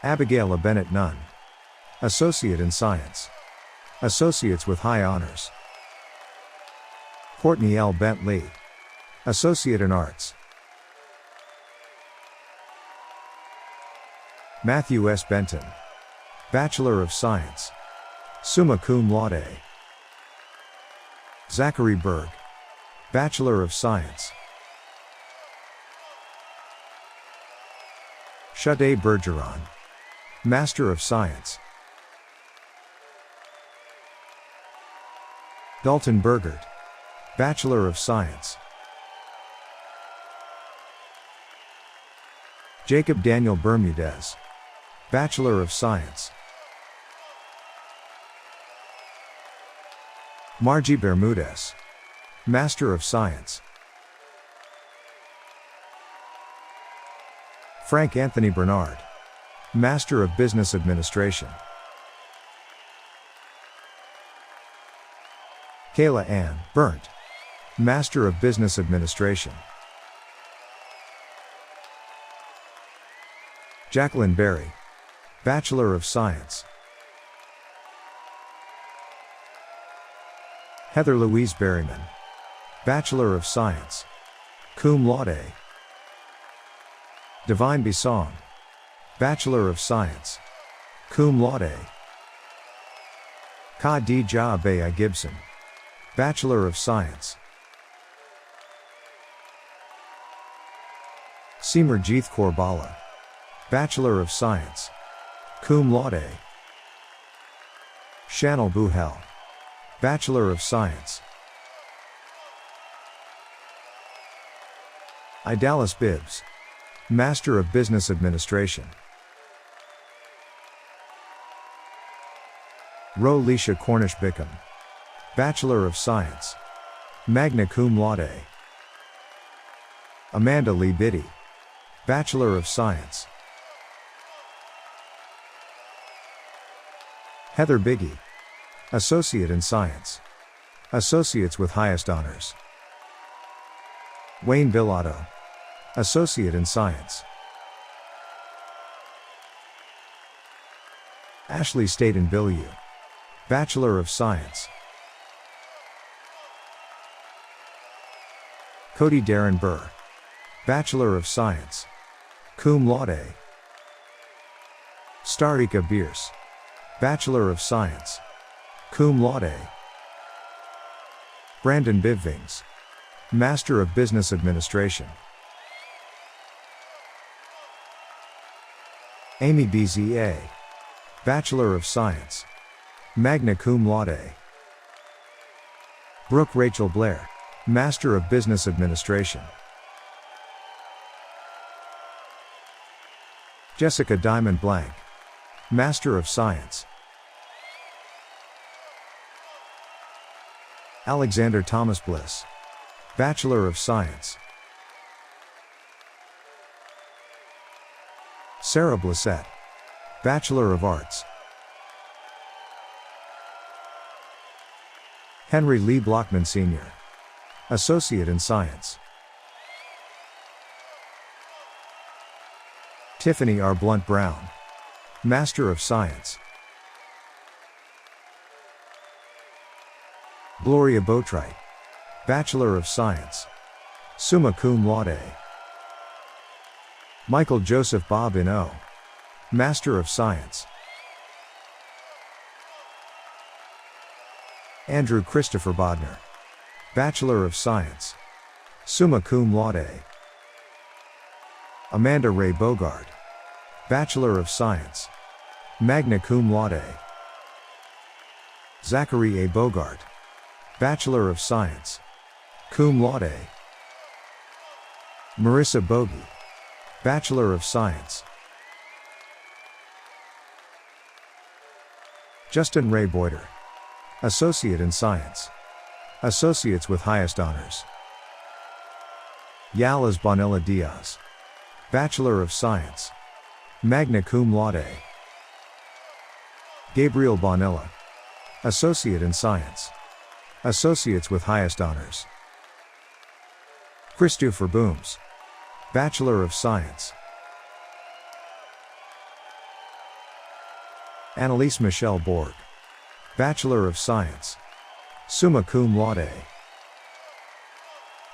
S5: Abigail Bennett Nunn, Associate in Science, Associates with High Honors. Courtney L. Bentley, Associate in Arts. Matthew S. Benton, Bachelor of Science, summa cum laude. Zachary Berg, Bachelor of Science. Sade Bergeron, Master of Science. Dalton Burgert, Bachelor of Science. Jacob Daniel Bermudez, Bachelor of Science. Margie Bermudez, Master of Science. Frank Anthony Bernard, Master of Business Administration. Kayla Ann Burnt, Master of Business Administration. Jacqueline Berry, Bachelor of Science. Heather Louise Berryman, Bachelor of Science, cum laude. Divine Bisong, Bachelor of Science, cum laude. Khadija Bea Gibson, Bachelor of Science. Simerjeeth Kaur Bala, Bachelor of Science, cum laude. Shanil Buhel, Bachelor of Science. Idalis Bibbs, Master of Business Administration. Ro-Leisha Cornish Bickham, Bachelor of Science, magna cum laude. Amanda Lee Biddy, Bachelor of Science. Heather Biggie, Associate in Science, Associates with Highest Honors. Wayne Billato, Associate in Science. Ashley Staten Bilyeu, Bachelor of Science. Cody Darren Burr, Bachelor of Science, cum laude. Starika Bierce, Bachelor of Science, cum laude. Brandon Bivvings, Master of Business Administration. Amy BZA, Bachelor of Science, magna cum laude. Brooke Rachel Blair, Master of Business Administration. Jessica Diamond Blank, Master of Science. Alexander Thomas Bliss, Bachelor of Science. Sarah Blissett, Bachelor of Arts. Henry Lee Blockman Sr., Associate in Science. Tiffany R. Blunt Brown, Master of Science. Gloria Boatwright, Bachelor of Science, summa cum laude. Michael Joseph Bob Ino, Master of Science. Andrew Christopher Bodner, Bachelor of Science, summa cum laude. Amanda Ray Bogard, Bachelor of Science, magna cum laude. Zachary A. Bogart, Bachelor of Science, cum laude. Marissa Bogey, Bachelor of Science. Justin Ray Boyder, Associate in Science, Associates with Highest Honors. Yalas Bonilla Diaz, Bachelor of Science, magna cum laude. Gabriel Bonilla, Associate in Science, Associates with Highest Honors. Christopher Booms, Bachelor of Science. Annalise Michelle Borg, Bachelor of Science, summa cum laude.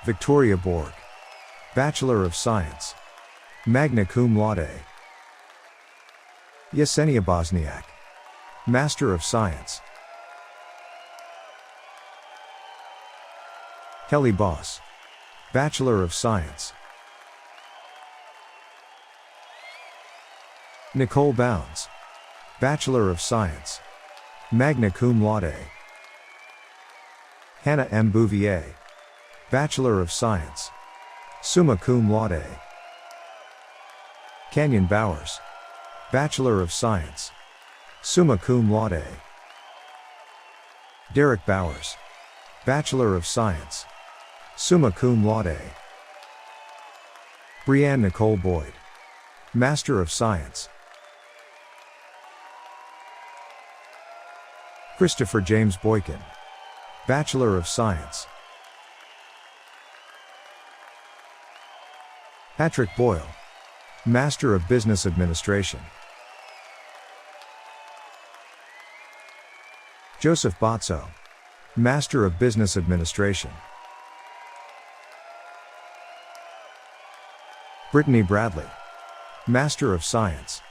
S5: Victoria Borg, Bachelor of Science, magna cum laude. Yesenia Bosniak, Master of Science. Kelly Boss, Bachelor of Science. Nicole Bounds, Bachelor of Science, magna cum laude. Hannah M. Bouvier, Bachelor of Science, summa cum laude. Canyon Bowers, Bachelor of Science, summa cum laude. Derek Bowers, Bachelor of Science, summa cum laude. Brianne Nicole Boyd, Master of Science. Christopher James Boykin, Bachelor of Science. Patrick Boyle, Master of Business Administration. Joseph Botso, Master of Business Administration. Brittany Bradley, Master of Science.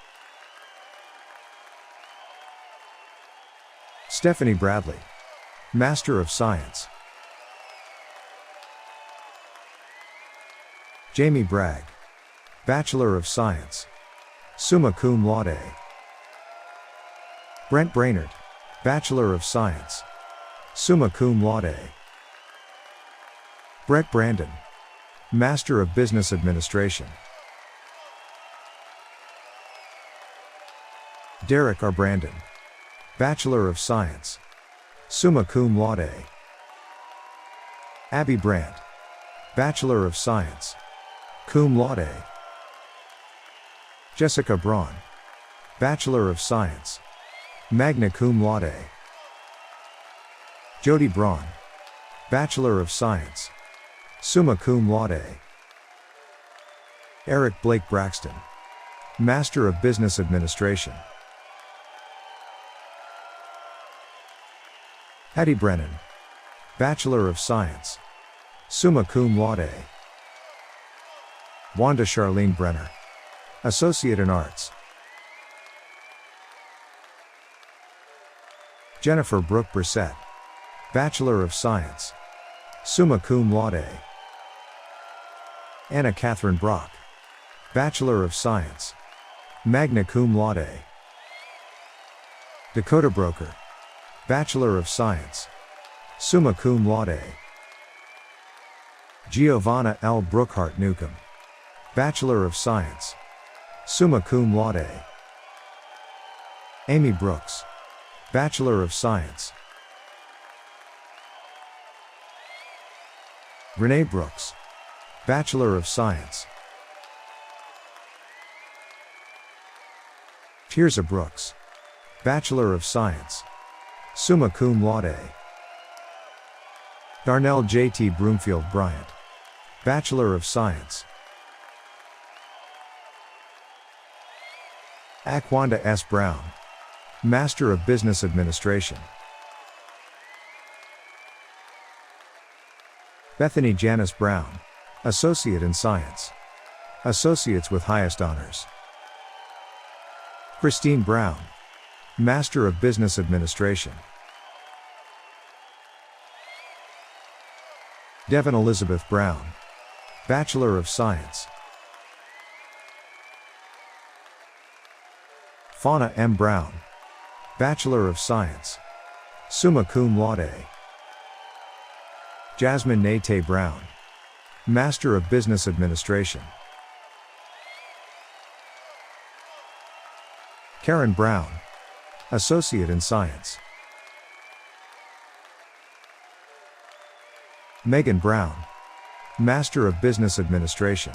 S5: Stephanie Bradley, Master of Science. Jamie Bragg, Bachelor of Science, summa cum laude. Brent Brainerd, Bachelor of Science, summa cum laude. Brett Brandon, Master of Business Administration. Derek R. Brandon, Bachelor of Science, summa cum laude. Abby Brandt, Bachelor of Science, cum laude. Jessica Braun, Bachelor of Science, magna cum laude. Jody Braun, Bachelor of Science, summa cum laude. Eric Blake Braxton, Master of Business Administration. Hattie Brennan, Bachelor of Science, summa cum laude. Wanda Charlene Brenner, Associate in Arts. Jennifer Brooke Brissett, Bachelor of Science, summa cum laude. Anna Catherine Brock, Bachelor of Science, magna cum laude. Dakota Broker, Bachelor of Science, summa cum laude. Giovanna L. Brookhart Newcomb, Bachelor of Science, summa cum laude. Amy Brooks, Bachelor of Science. Renee Brooks, Bachelor of Science. Tirza Brooks, Bachelor of Science, summa cum laude. Darnell J.T. Broomfield Bryant, Bachelor of Science. Akwanda S. Brown, Master of Business Administration. Bethany Janice Brown, Associate in Science. Associates with highest honors. Christine Brown, Master of Business Administration. Devon Elizabeth Brown, Bachelor of Science. Fauna M. Brown, Bachelor of Science, summa cum laude. Jasmine Nate Brown, Master of Business Administration. Karen Brown, Associate in Science. Megan Brown, Master of Business Administration.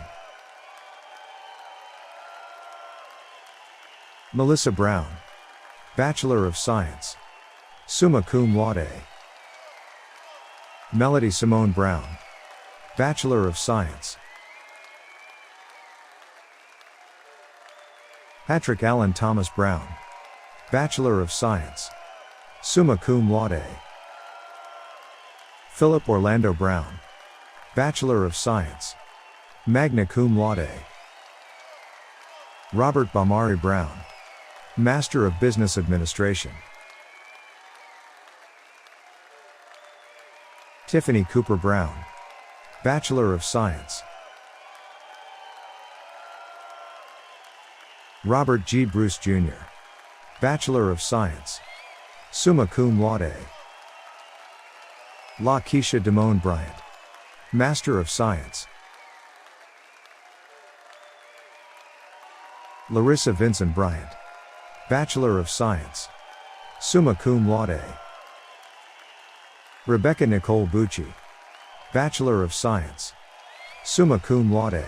S5: Melissa Brown, Bachelor of Science, summa cum laude. Melody Simone Brown, Bachelor of Science. Patrick Allen Thomas Brown, Bachelor of Science, summa cum laude. Philip Orlando Brown, Bachelor of Science, magna cum laude. Robert Bamari Brown, Master of Business Administration. Tiffany Cooper Brown, Bachelor of Science. Robert G. Bruce Jr., Bachelor of Science, summa cum laude. La Keisha Damone Bryant, Master of Science. Larissa Vincent Bryant, Bachelor of Science, summa cum laude. Rebecca Nicole Bucci, Bachelor of Science, summa cum laude.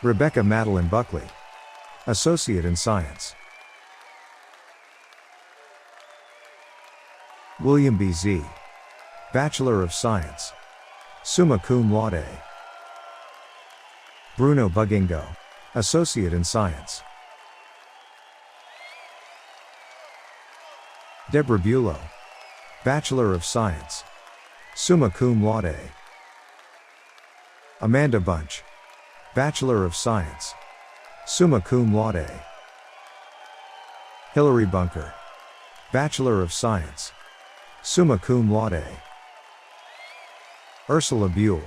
S5: Rebecca Madeline Buckley, Associate in Science. William B. Z., Bachelor of Science, summa cum laude. Bruno Bugingo, Associate in Science. Deborah Bulow, Bachelor of Science, summa cum laude. Amanda Bunch, Bachelor of Science, summa cum laude. Hilary Bunker, Bachelor of Science, summa cum laude. Ursula Buell,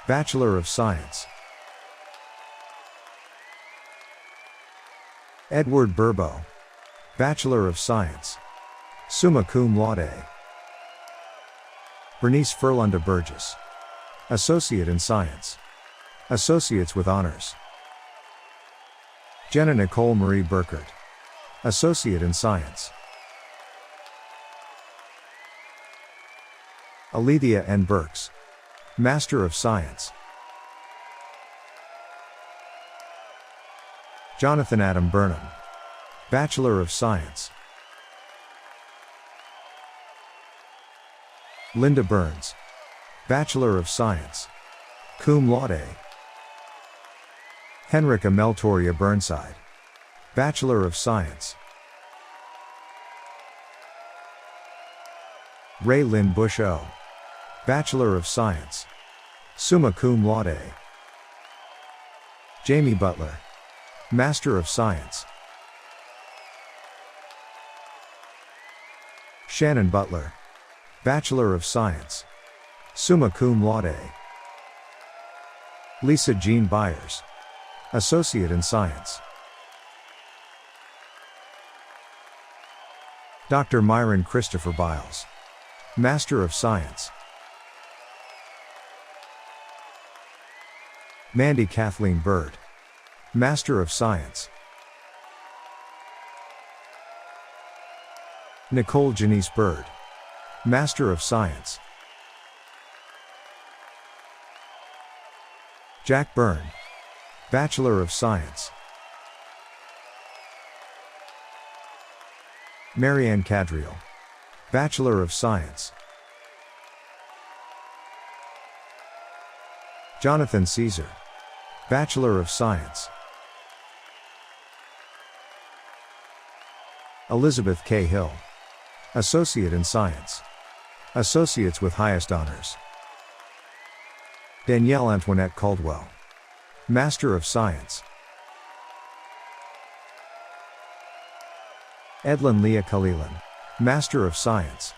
S5: Bachelor of Science. Edward Burbo, Bachelor of Science, summa cum laude. Bernice Furlunda Burgess, Associate in Science, Associates with Honors. Jenna Nicole Marie Burkert, Associate in Science. Alethea N. Burks, Master of Science. Jonathan Adam Burnham, Bachelor of Science. Linda Burns, Bachelor of Science, cum laude. Henrika Meltoria Burnside, Bachelor of Science. Ray Lynn Bush O., Bachelor of Science, summa cum laude. Jamie Butler, Master of Science. Shannon Butler, Bachelor of Science, summa cum laude. Lisa Jean Byers, Associate in Science. Dr. Myron Christopher Biles, Master of Science. Mandy Kathleen Bird, Master of Science. Nicole Janice Bird, Master of Science. Jack Byrne, Bachelor of Science. Marianne Cadriel, Bachelor of Science. Jonathan Caesar, Bachelor of Science. Elizabeth K. Hill, Associate in Science, Associates with Highest Honors. Danielle Antoinette Caldwell, Master of Science. Edlin Leah Kalilan, Master of Science.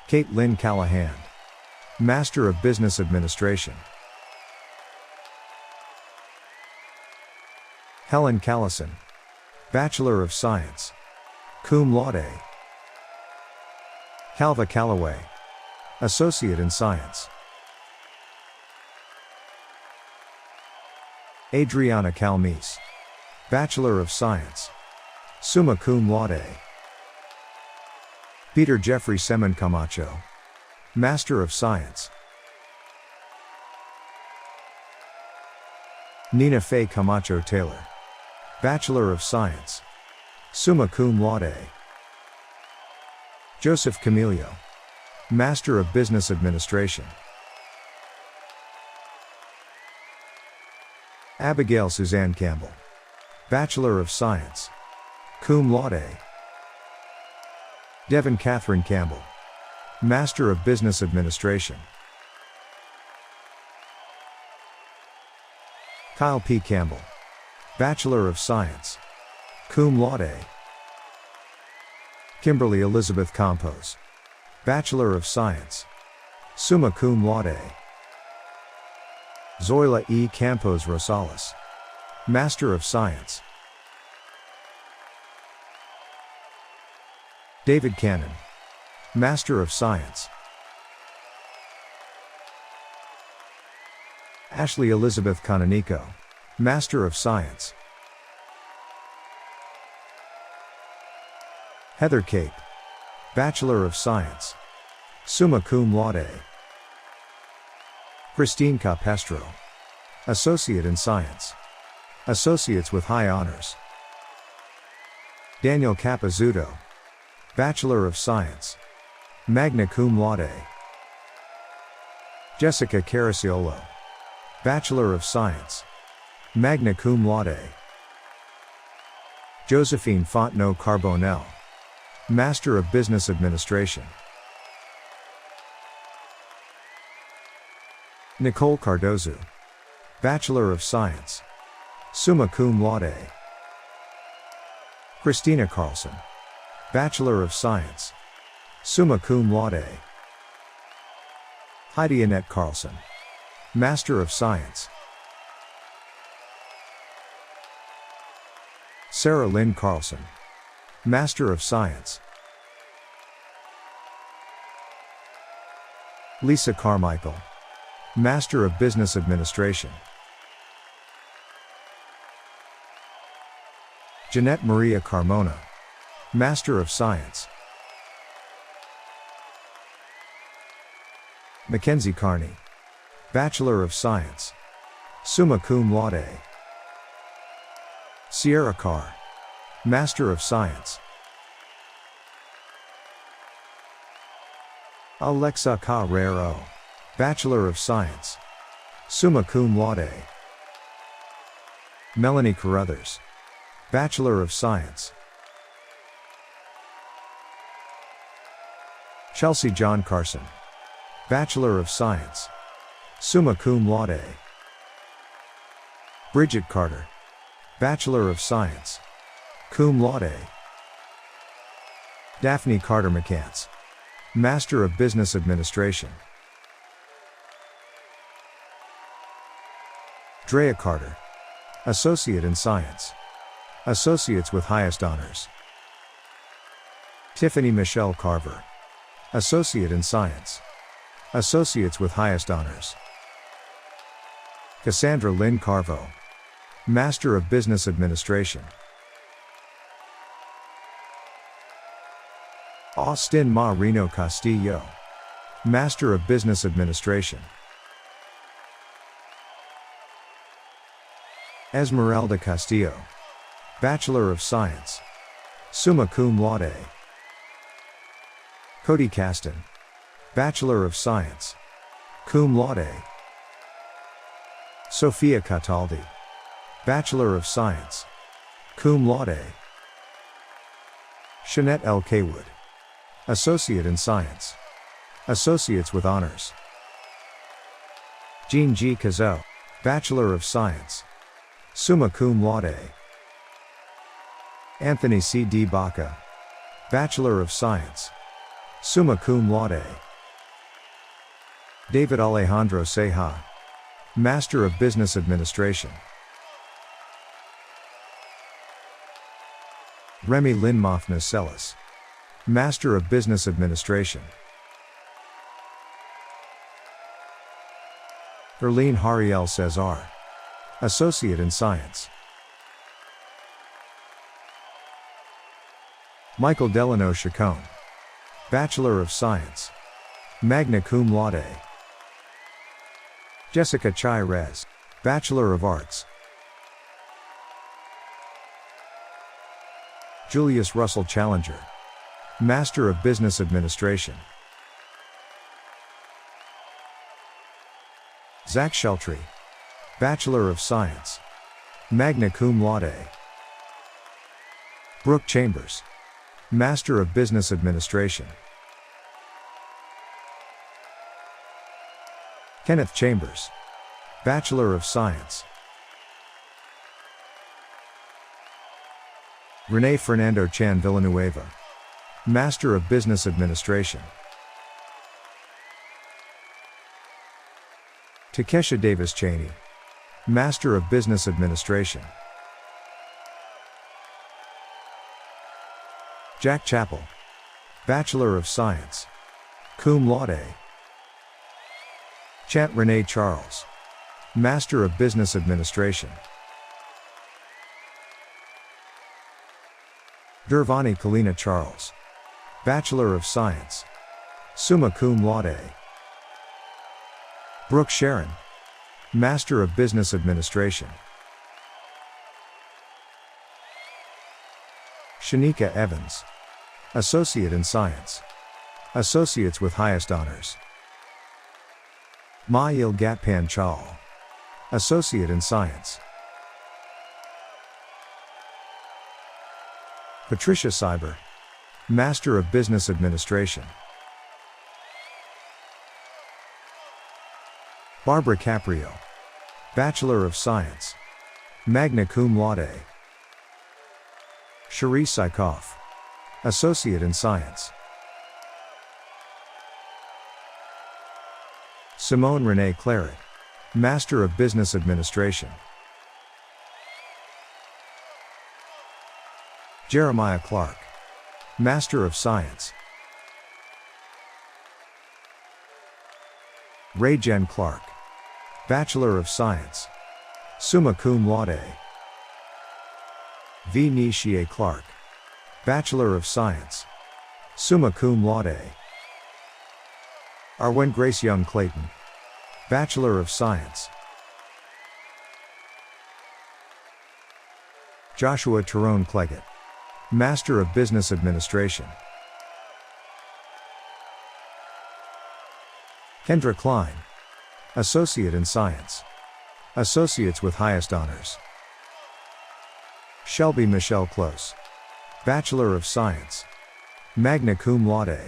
S5: Kate Lynn Callahan, Master of Business Administration. Helen Callison, Bachelor of Science, cum laude. Calva Callaway, Associate in Science. Adriana Calmise, Bachelor of Science, summa cum laude. Peter Jeffrey Semen Camacho, Master of Science. Nina Faye Camacho Taylor, Bachelor of Science, summa cum laude. Joseph Camilio, Master of Business Administration. Abigail Suzanne Campbell, Bachelor of Science, cum laude. Devin Catherine Campbell, Master of Business Administration. Kyle P. Campbell, Bachelor of Science, cum laude. Kimberly Elizabeth Compos, Bachelor of Science, summa cum laude. Zoila E. Campos Rosales, Master of Science. David Cannon, Master of Science. Ashley Elizabeth Canonico, Master of Science. Heather Cape, Bachelor of Science, summa cum laude. Christine Capestro, Associate in Science, Associates with High Honors. Daniel Capizzuto, Bachelor of Science, magna cum laude. Jessica Cariciolo, Bachelor of Science, magna cum laude. Josephine Fontenot Carbonell, Master of Business Administration. Nicole Cardozo, Bachelor of Science, summa cum laude. Christina Carlson, Bachelor of Science, summa cum laude. Heidi Annette Carlson, Master of Science. Sarah Lynn Carlson, Master of Science. Lisa Carmichael, Master of Business Administration. Jeanette Maria Carmona, Master of Science. Mackenzie Carney, Bachelor of Science, summa cum laude. Sierra Carr, Master of Science. Alexa Carrero, Bachelor of Science, summa cum laude. Melanie Carruthers, Bachelor of Science. Chelsea John Carson, Bachelor of Science, summa cum laude. Bridget Carter, Bachelor of Science, cum laude. Daphne Carter McCants, Master of Business Administration. Drea Carter, Associate in Science, Associates with Highest Honors. Tiffany Michelle Carver, Associate in Science, Associates with Highest Honors. Cassandra Lynn Carvo, Master of Business Administration. Austin Marino Castillo, Master of Business Administration. Esmeralda Castillo, Bachelor of Science, summa cum laude. Cody Caston, Bachelor of Science, cum laude. Sophia Cataldi, Bachelor of Science, cum laude. Shanette L. Kaywood, Associate in Science, Associates with Honors. Jean G. Cazot, Bachelor of Science, summa cum laude. Anthony C. D. Baca, Bachelor of Science, summa cum laude. David Alejandro Ceja, Master of Business Administration. Remy Lynn Mofna Celis, Master of Business Administration. Erlene Hariel Cesar, Associate in Science. Michael Delano Chacon, Bachelor of Science, magna cum laude. Jessica Chai Rez, Bachelor of Arts. Julius Russell Challenger, Master of Business Administration. Zach Sheltree, Bachelor of Science, magna cum laude. Brooke Chambers, Master of Business Administration. Kenneth Chambers, Bachelor of Science. Renee Fernando Chan Villanueva, Master of Business Administration. Takesha Davis Cheney, Master of Business Administration. Jack Chappell, Bachelor of Science, cum laude. Chant Renee Charles, Master of Business Administration. Durvani Kalina Charles, Bachelor of Science, summa cum laude. Brooke Sharon, Master of Business Administration. Shanika Evans, Associate in Science, Associates with Highest Honors. Mayil Gatpan Chal, Associate in Science. Patricia Cyber, Master of Business Administration. Barbara Caprio, Bachelor of Science, magna cum laude. Cherie Sykoff, Associate in Science. Simone Renee Claret, Master of Business Administration. Jeremiah Clark, Master of Science. Ray Jen Clark, Bachelor of Science, summa cum laude. V. Nishie Clark, Bachelor of Science, summa cum laude. Arwen Grace Young Clayton, Bachelor of Science. Joshua Tyrone Cleggett, Master of Business Administration. Kendra Klein, Associate in Science, Associates with Highest Honors. Shelby Michelle Close, Bachelor of Science, magna cum laude.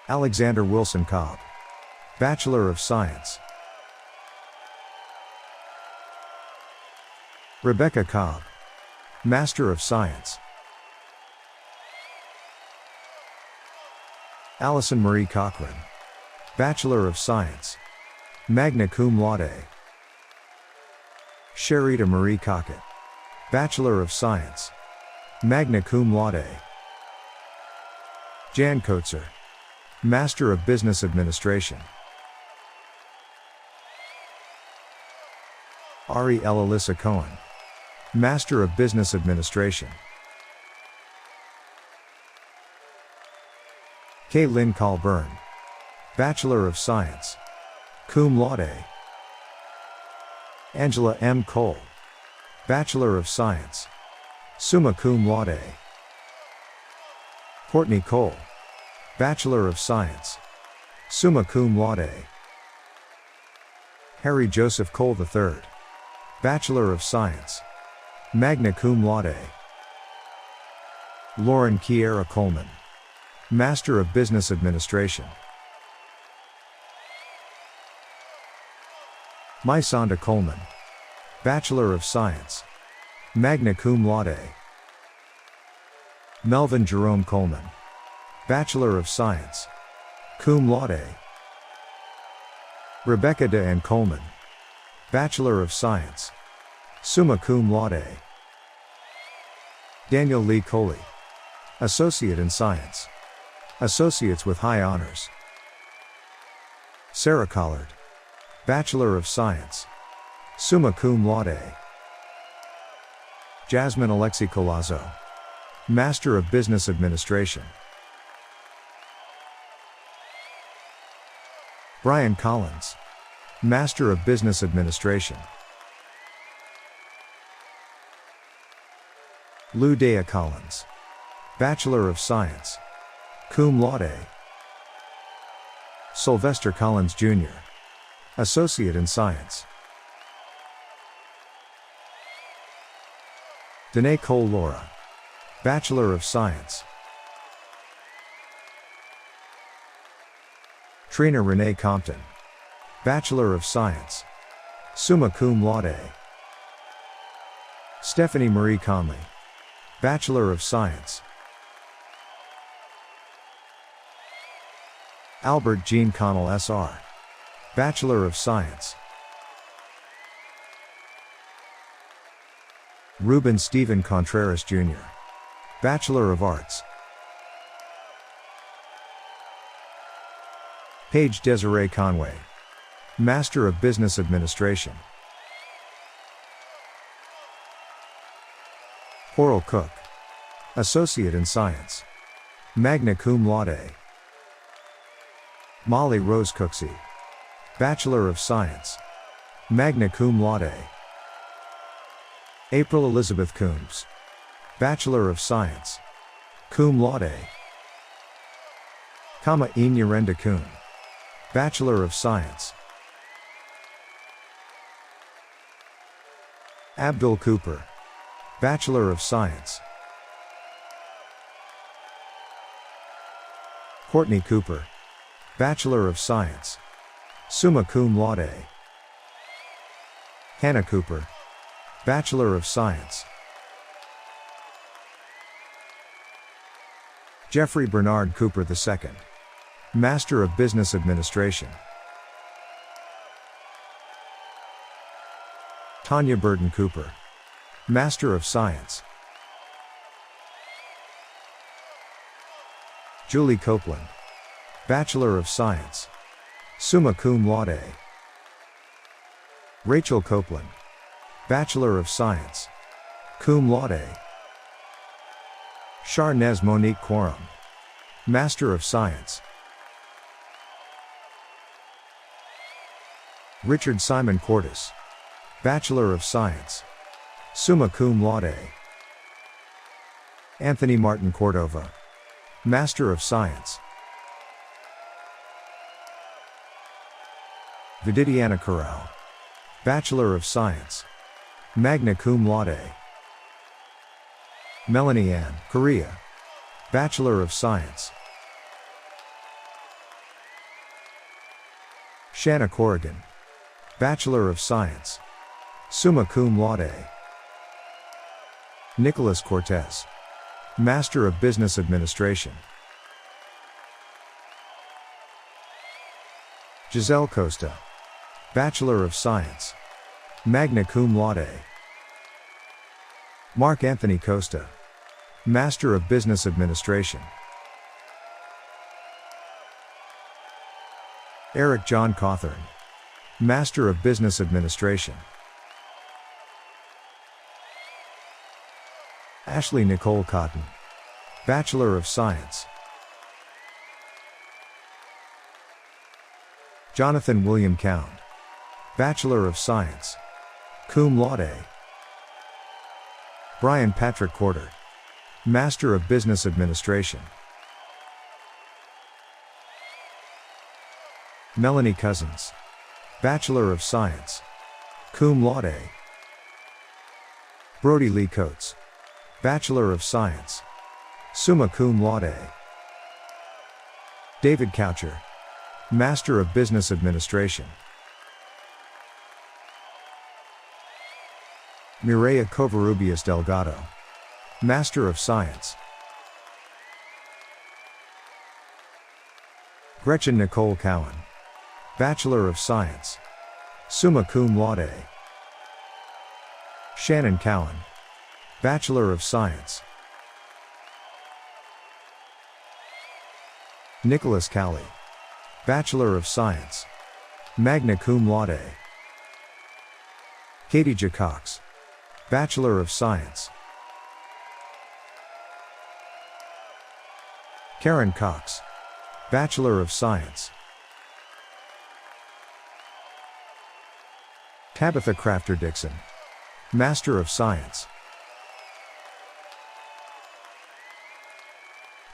S5: Alexander Wilson Cobb, Bachelor of Science. Rebecca Cobb, Master of Science. Allison Marie Cochran, Bachelor of Science, magna cum laude. Sherita Marie Cockett, Bachelor of Science, magna cum laude. Jan Koetzer, Master of Business Administration. Ari L. Alyssa Cohen, Master of Business Administration. Caitlin Colburn, Bachelor of Science, cum laude. Angela M. Cole, Bachelor of Science, summa cum laude. Courtney Cole, Bachelor of Science, summa cum laude. Harry Joseph Cole III, Bachelor of Science, magna cum laude. Lauren Kiera Coleman, Master of Business Administration. Mysonda Coleman, Bachelor of Science, magna cum laude. Melvin Jerome Coleman, Bachelor of Science, cum laude. Rebecca DeAnne Coleman, Bachelor of Science, summa cum laude. Daniel Lee Coley, Associate in Science, Associates with High Honors. Sarah Collard, Bachelor of Science, summa cum laude. Jasmine Alexi Colazo, Master of Business Administration. Brian Collins, Master of Business Administration. Lou Dea Collins, Bachelor of Science, cum laude. Sylvester Collins Jr., Associate in Science. Danae Cole Laura, Bachelor of Science. Trina Renee Compton, Bachelor of Science, summa cum laude. Stephanie Marie Conley, Bachelor of Science. Albert Jean Connell SR, Bachelor of Science. Ruben Stephen Contreras Jr., Bachelor of Arts. Paige Desiree Conway, Master of Business Administration. Coral Cook, Associate in Science, magna cum laude. Molly Rose Cooksey, Bachelor of Science, magna cum laude. April Elizabeth Coombs, Bachelor of Science, cum laude. Kama Inyarenda Kuhn, Bachelor of Science. Abdul Cooper, Bachelor of Science. Courtney Cooper, Bachelor of Science, summa cum laude. Hannah Cooper, Bachelor of Science. Jeffrey Bernard Cooper II, Master of Business Administration. Tanya Burton Cooper, Master of Science. Julie Copeland, Bachelor of Science, summa cum laude. Rachel Copeland, Bachelor of Science, cum laude. Charnez Monique Quorum, Master of Science. Richard Simon Cordes, Bachelor of Science, summa cum laude. Anthony Martin Cordova, Master of Science. Vididiana Corral, Bachelor of Science, magna cum laude. Melanie Ann Correa, Bachelor of Science. Shanna Corrigan, Bachelor of Science, summa cum laude. Nicholas Cortez, Master of Business Administration. Giselle Costa, Bachelor of Science, magna cum laude. Mark Anthony Costa, Master of Business Administration. Eric John Cawthorn, Master of Business Administration. Ashley Nicole Cotton, Bachelor of Science. Jonathan William Count, Bachelor of Science, cum laude. Brian Patrick Corder, Master of Business Administration. Melanie Cousins, Bachelor of Science, cum laude. Brody Lee Coates, Bachelor of Science, summa cum laude. David Coucher, Master of Business Administration. Mireya Covarrubias Delgado, Master of Science. Gretchen Nicole Cowan, Bachelor of Science, summa cum laude. Shannon Cowan, Bachelor of Science. Nicholas Cowley, Bachelor of Science, magna cum laude. Katie J. Cox, Bachelor of Science. Karen Cox, Bachelor of Science. Tabitha Crafter Dixon, Master of Science.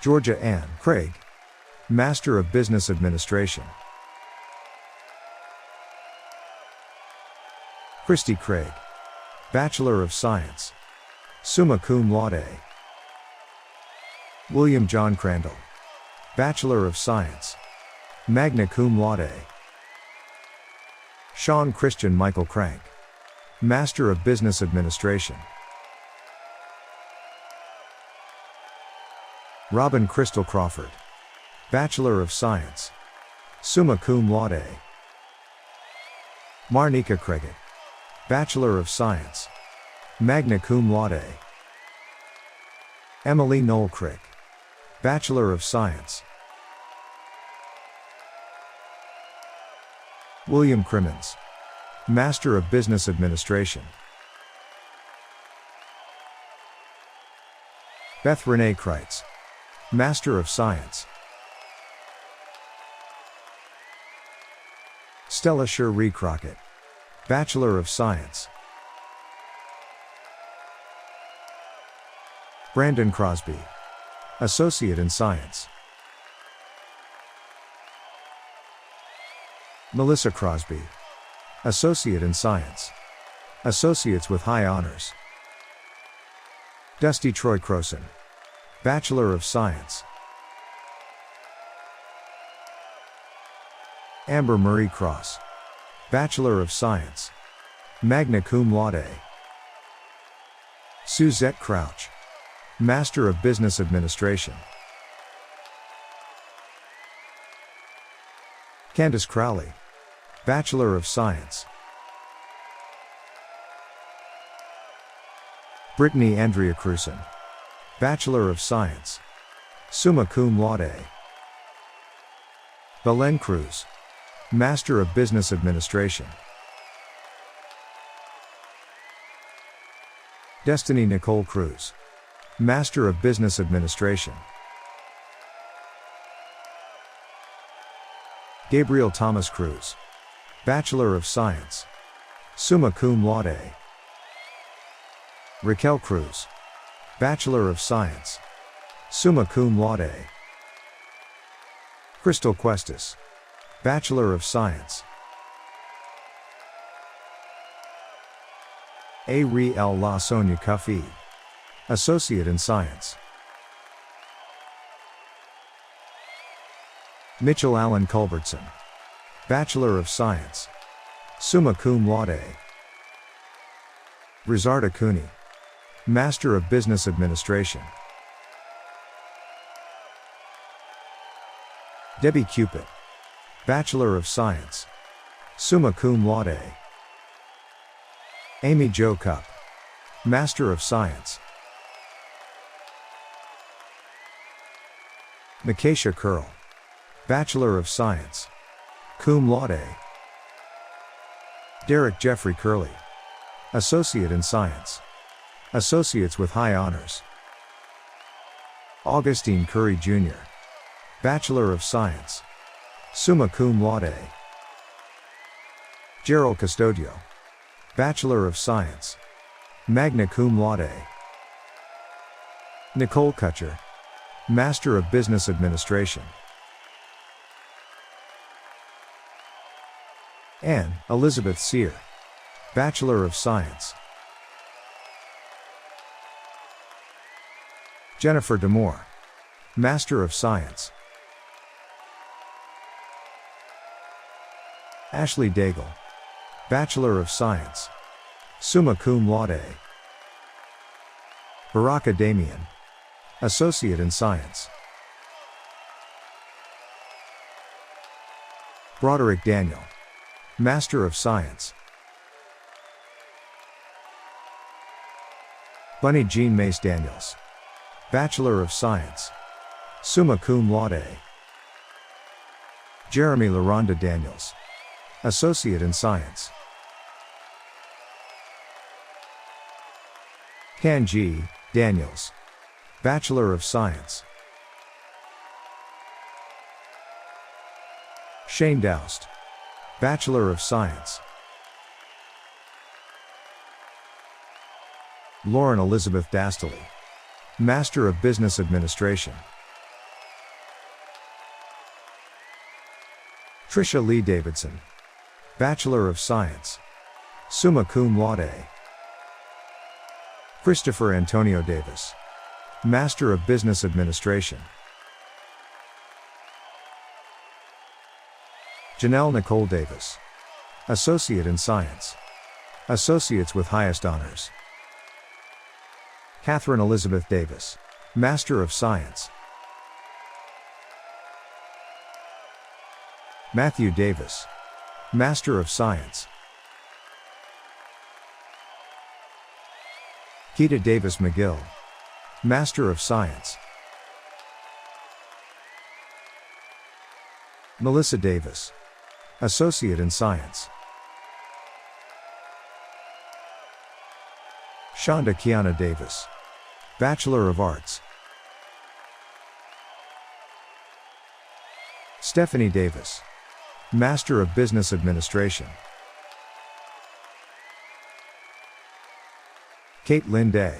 S5: Georgia Ann Craig, Master of Business Administration. Christy Craig, Bachelor of Science, summa cum laude. William John Crandall, Bachelor of Science, magna cum laude. Sean Christian Michael Crank, Master of Business Administration. Robin Crystal Crawford, Bachelor of Science, summa cum laude. Marnika Cricket, Bachelor of Science, magna cum laude. Emily Noel Crick, Bachelor of Science. William Crimmins, Master of Business Administration. Beth Renee Kreitz, Master of Science. Stella Cherie Crockett, Bachelor of Science. Brandon Crosby, Associate in Science. Melissa Crosby, Associate in Science. Associates with High Honors. Dusty Troy Croson, Bachelor of Science. Amber Marie Cross, Bachelor of Science, magna cum laude. Suzette Crouch, Master of Business Administration. Candace Crowley, Bachelor of Science. Brittany Andrea Cruson, Bachelor of Science, summa cum laude. Belen Cruz, Master of Business Administration. Destiny Nicole Cruz, Master of Business Administration. Gabriel Thomas Cruz, Bachelor of Science, summa cum laude. Raquel Cruz, Bachelor of Science, summa cum laude. Crystal Cuestas, Bachelor of Science. Ariel La Sonia Cuffee, Associate in Science. Mitchell Allen Culbertson, Bachelor of Science, summa cum laude. Rizarda Cooney, Master of Business Administration. Debbie Cupid, Bachelor of Science, summa cum laude. Amy Jo Cup, Master of Science. Micaiah Curl, Bachelor of Science, cum laude. Derek Jeffrey Curley, Associate in Science. Associates with High Honors. Augustine Curry Jr., Bachelor of Science, summa cum laude. Gerald Custodio, Bachelor of Science, magna cum laude. Nicole Kutcher, Master of Business Administration. Anne Elizabeth Sear, Bachelor of Science. Jennifer Demore, Master of Science. Ashley Daigle, Bachelor of Science, summa cum laude. Baraka Damian, Associate in Science. Broderick Daniel, Master of Science. Bunny Jean Mace Daniels, Bachelor of Science, summa cum laude. Jeremy LaRonda Daniels, Associate in Science. Can G. Daniels, Bachelor of Science. Shane Doust, Bachelor of Science. Lauren Elizabeth Dastily, Master of Business Administration. Tricia Lee Davidson, Bachelor of Science, summa cum laude. Christopher Antonio Davis, Master of Business Administration. Janelle Nicole Davis, Associate in Science. Associates with Highest Honors. Catherine Elizabeth Davis, Master of Science. Matthew Davis, Master of Science, Keita Davis McGill, Master of Science. Melissa Davis, Associate in Science. Shonda Kiana Davis, Bachelor of Arts. Stephanie Davis, Master of Business Administration. Kate Lynn Day,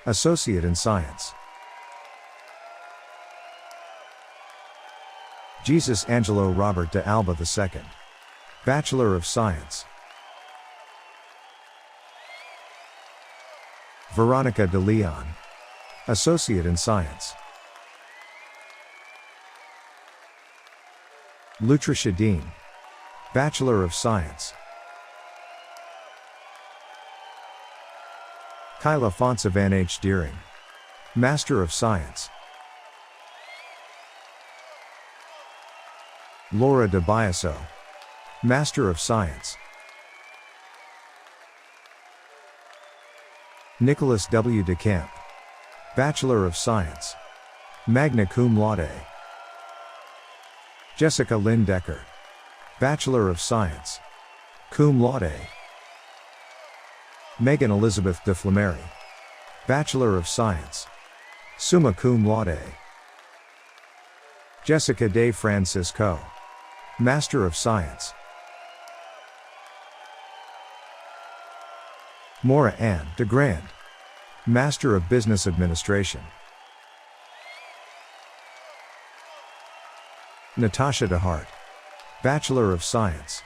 S5: Associate in Science. Jesus Angelo Robert de Alba II, Bachelor of Science. Veronica de Leon, Associate in Science. Lutricia Dean, Bachelor of Science. Kyla Fonsa Van H. Deering, Master of Science. Laura de Biaso, Master of Science. Nicholas W. DeCamp, Bachelor of Science, magna cum laude. Jessica Lynn Decker, Bachelor of Science, cum laude. Megan Elizabeth de Flamery, Bachelor of Science, summa cum laude. Jessica De Francisco, Master of Science. Maura Ann de Grand, Master of Business Administration. Natasha DeHart, Bachelor of Science,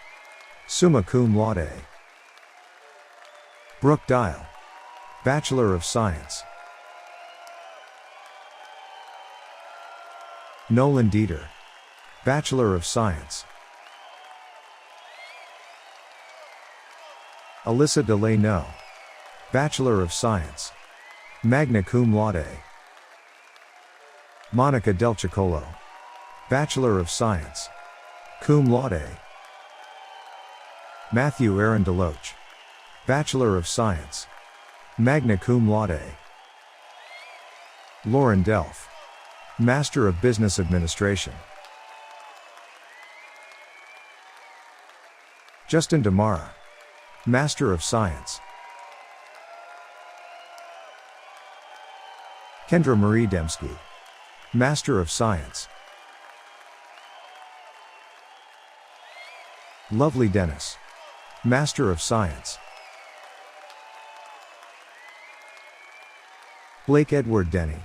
S5: summa cum laude. Brooke Dial, Bachelor of Science. Nolan Dieter, Bachelor of Science. Alyssa DeLay-No, Bachelor of Science, magna cum laude. Monica Del Chicolo, Bachelor of Science, cum laude. Matthew Aaron DeLoach, Bachelor of Science, magna cum laude. Lauren Delph, Master of Business Administration. Justin Damara, Master of Science. Kendra Marie Dembski, Master of Science. Lovely Dennis, Master of Science. Blake Edward Denny,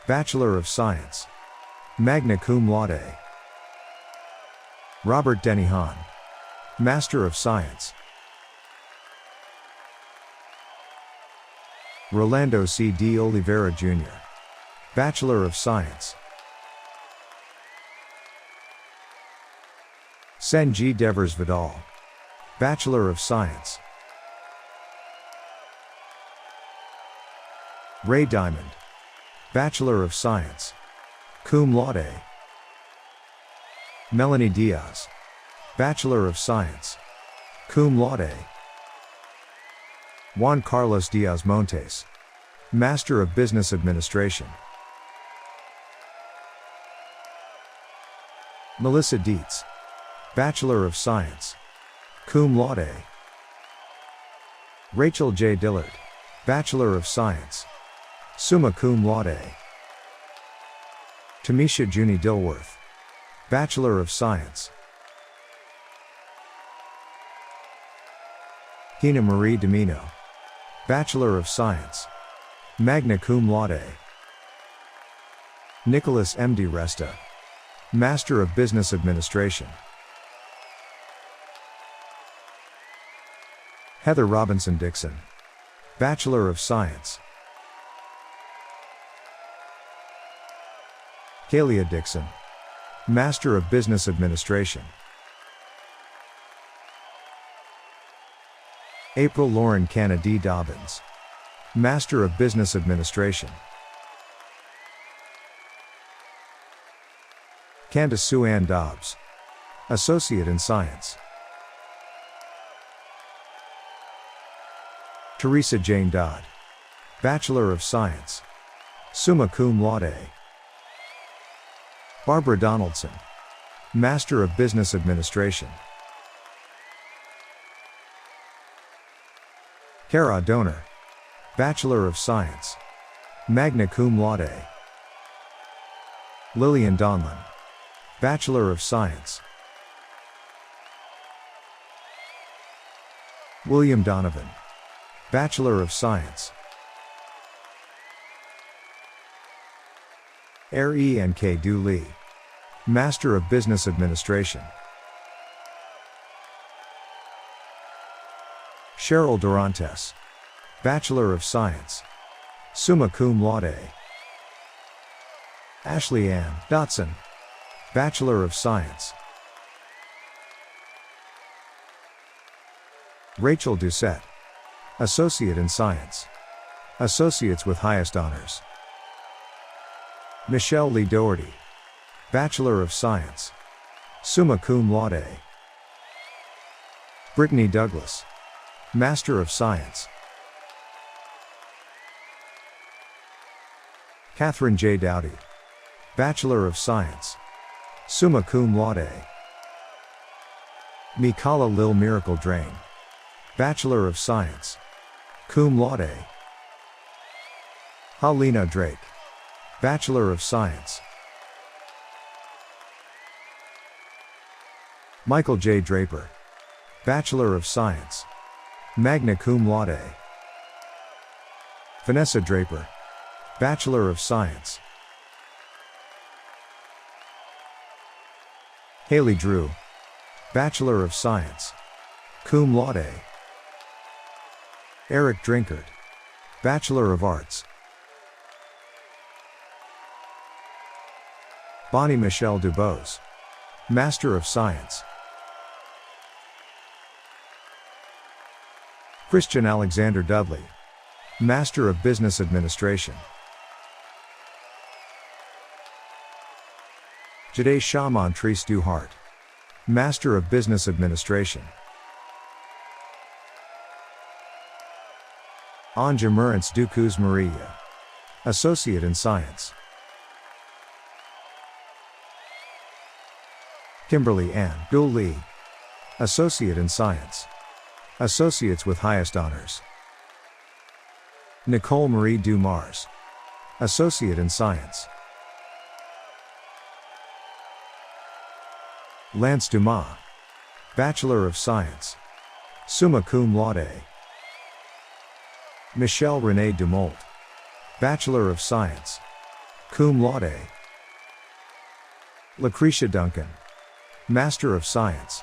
S5: Bachelor of Science, magna cum laude. Robert Denny Hahn, Master of Science. Rolando C. D. Oliveira Jr., Bachelor of Science. Sen G. Devers Vidal, Bachelor of Science. Ray Diamond, Bachelor of Science, cum laude. Melanie Diaz, Bachelor of Science, cum laude. Juan Carlos Diaz Montes, Master of Business Administration. Melissa Dietz, Bachelor of Science, cum laude. Rachel J. Dillard, Bachelor of Science, summa cum laude. Tamisha Junie Dilworth, Bachelor of Science. Hina Marie Domino, Bachelor of Science, magna cum laude. Nicholas M. D. Resta, Master of Business Administration. Heather Robinson Dixon, Bachelor of Science. Kalia Dixon, Master of Business Administration. April Lauren Canna D. Dobbins, Master of Business Administration. Candace Sue Ann Dobbs, Associate in Science. Teresa Jane Dodd, Bachelor of Science, summa cum laude. Barbara Donaldson, Master of Business Administration. Kara Donor, Bachelor of Science, magna cum laude. Lillian Donlan, Bachelor of Science. William Donovan, Bachelor of Science. R.E.N.K. Du Lee, Master of Business Administration. Cheryl Durantes, Bachelor of Science, summa cum laude. Ashley Ann Dotson, Bachelor of Science. Rachel Doucette, Associate in Science, Associates with Highest Honors. Michelle Lee Doherty, Bachelor of Science, summa cum laude. Brittany Douglas, Master of Science. Catherine J. Dowdy, Bachelor of Science, summa cum laude. Mikala Lil Miracle Drain, Bachelor of Science, cum laude. Halina Drake, Bachelor of Science. Michael J. Draper, Bachelor of Science, magna cum laude. Vanessa Draper, Bachelor of Science. Haley Drew, Bachelor of Science, cum laude. Eric Drinkard, Bachelor of Arts. Bonnie Michelle Dubose, Master of Science. Christian Alexander Dudley, Master of Business Administration. Jade Shah Montrese Duhart, Master of Business Administration. Anja Murrance Ducuz Maria, Associate in Science. Kimberly Ann Dooley, Associate in Science, Associates with Highest Honors. Nicole Marie Dumars, Associate in Science. Lance Dumas, Bachelor of Science, summa cum laude. Michelle Renee Dumoult, Bachelor of Science, cum laude. Lucretia Duncan, Master of Science.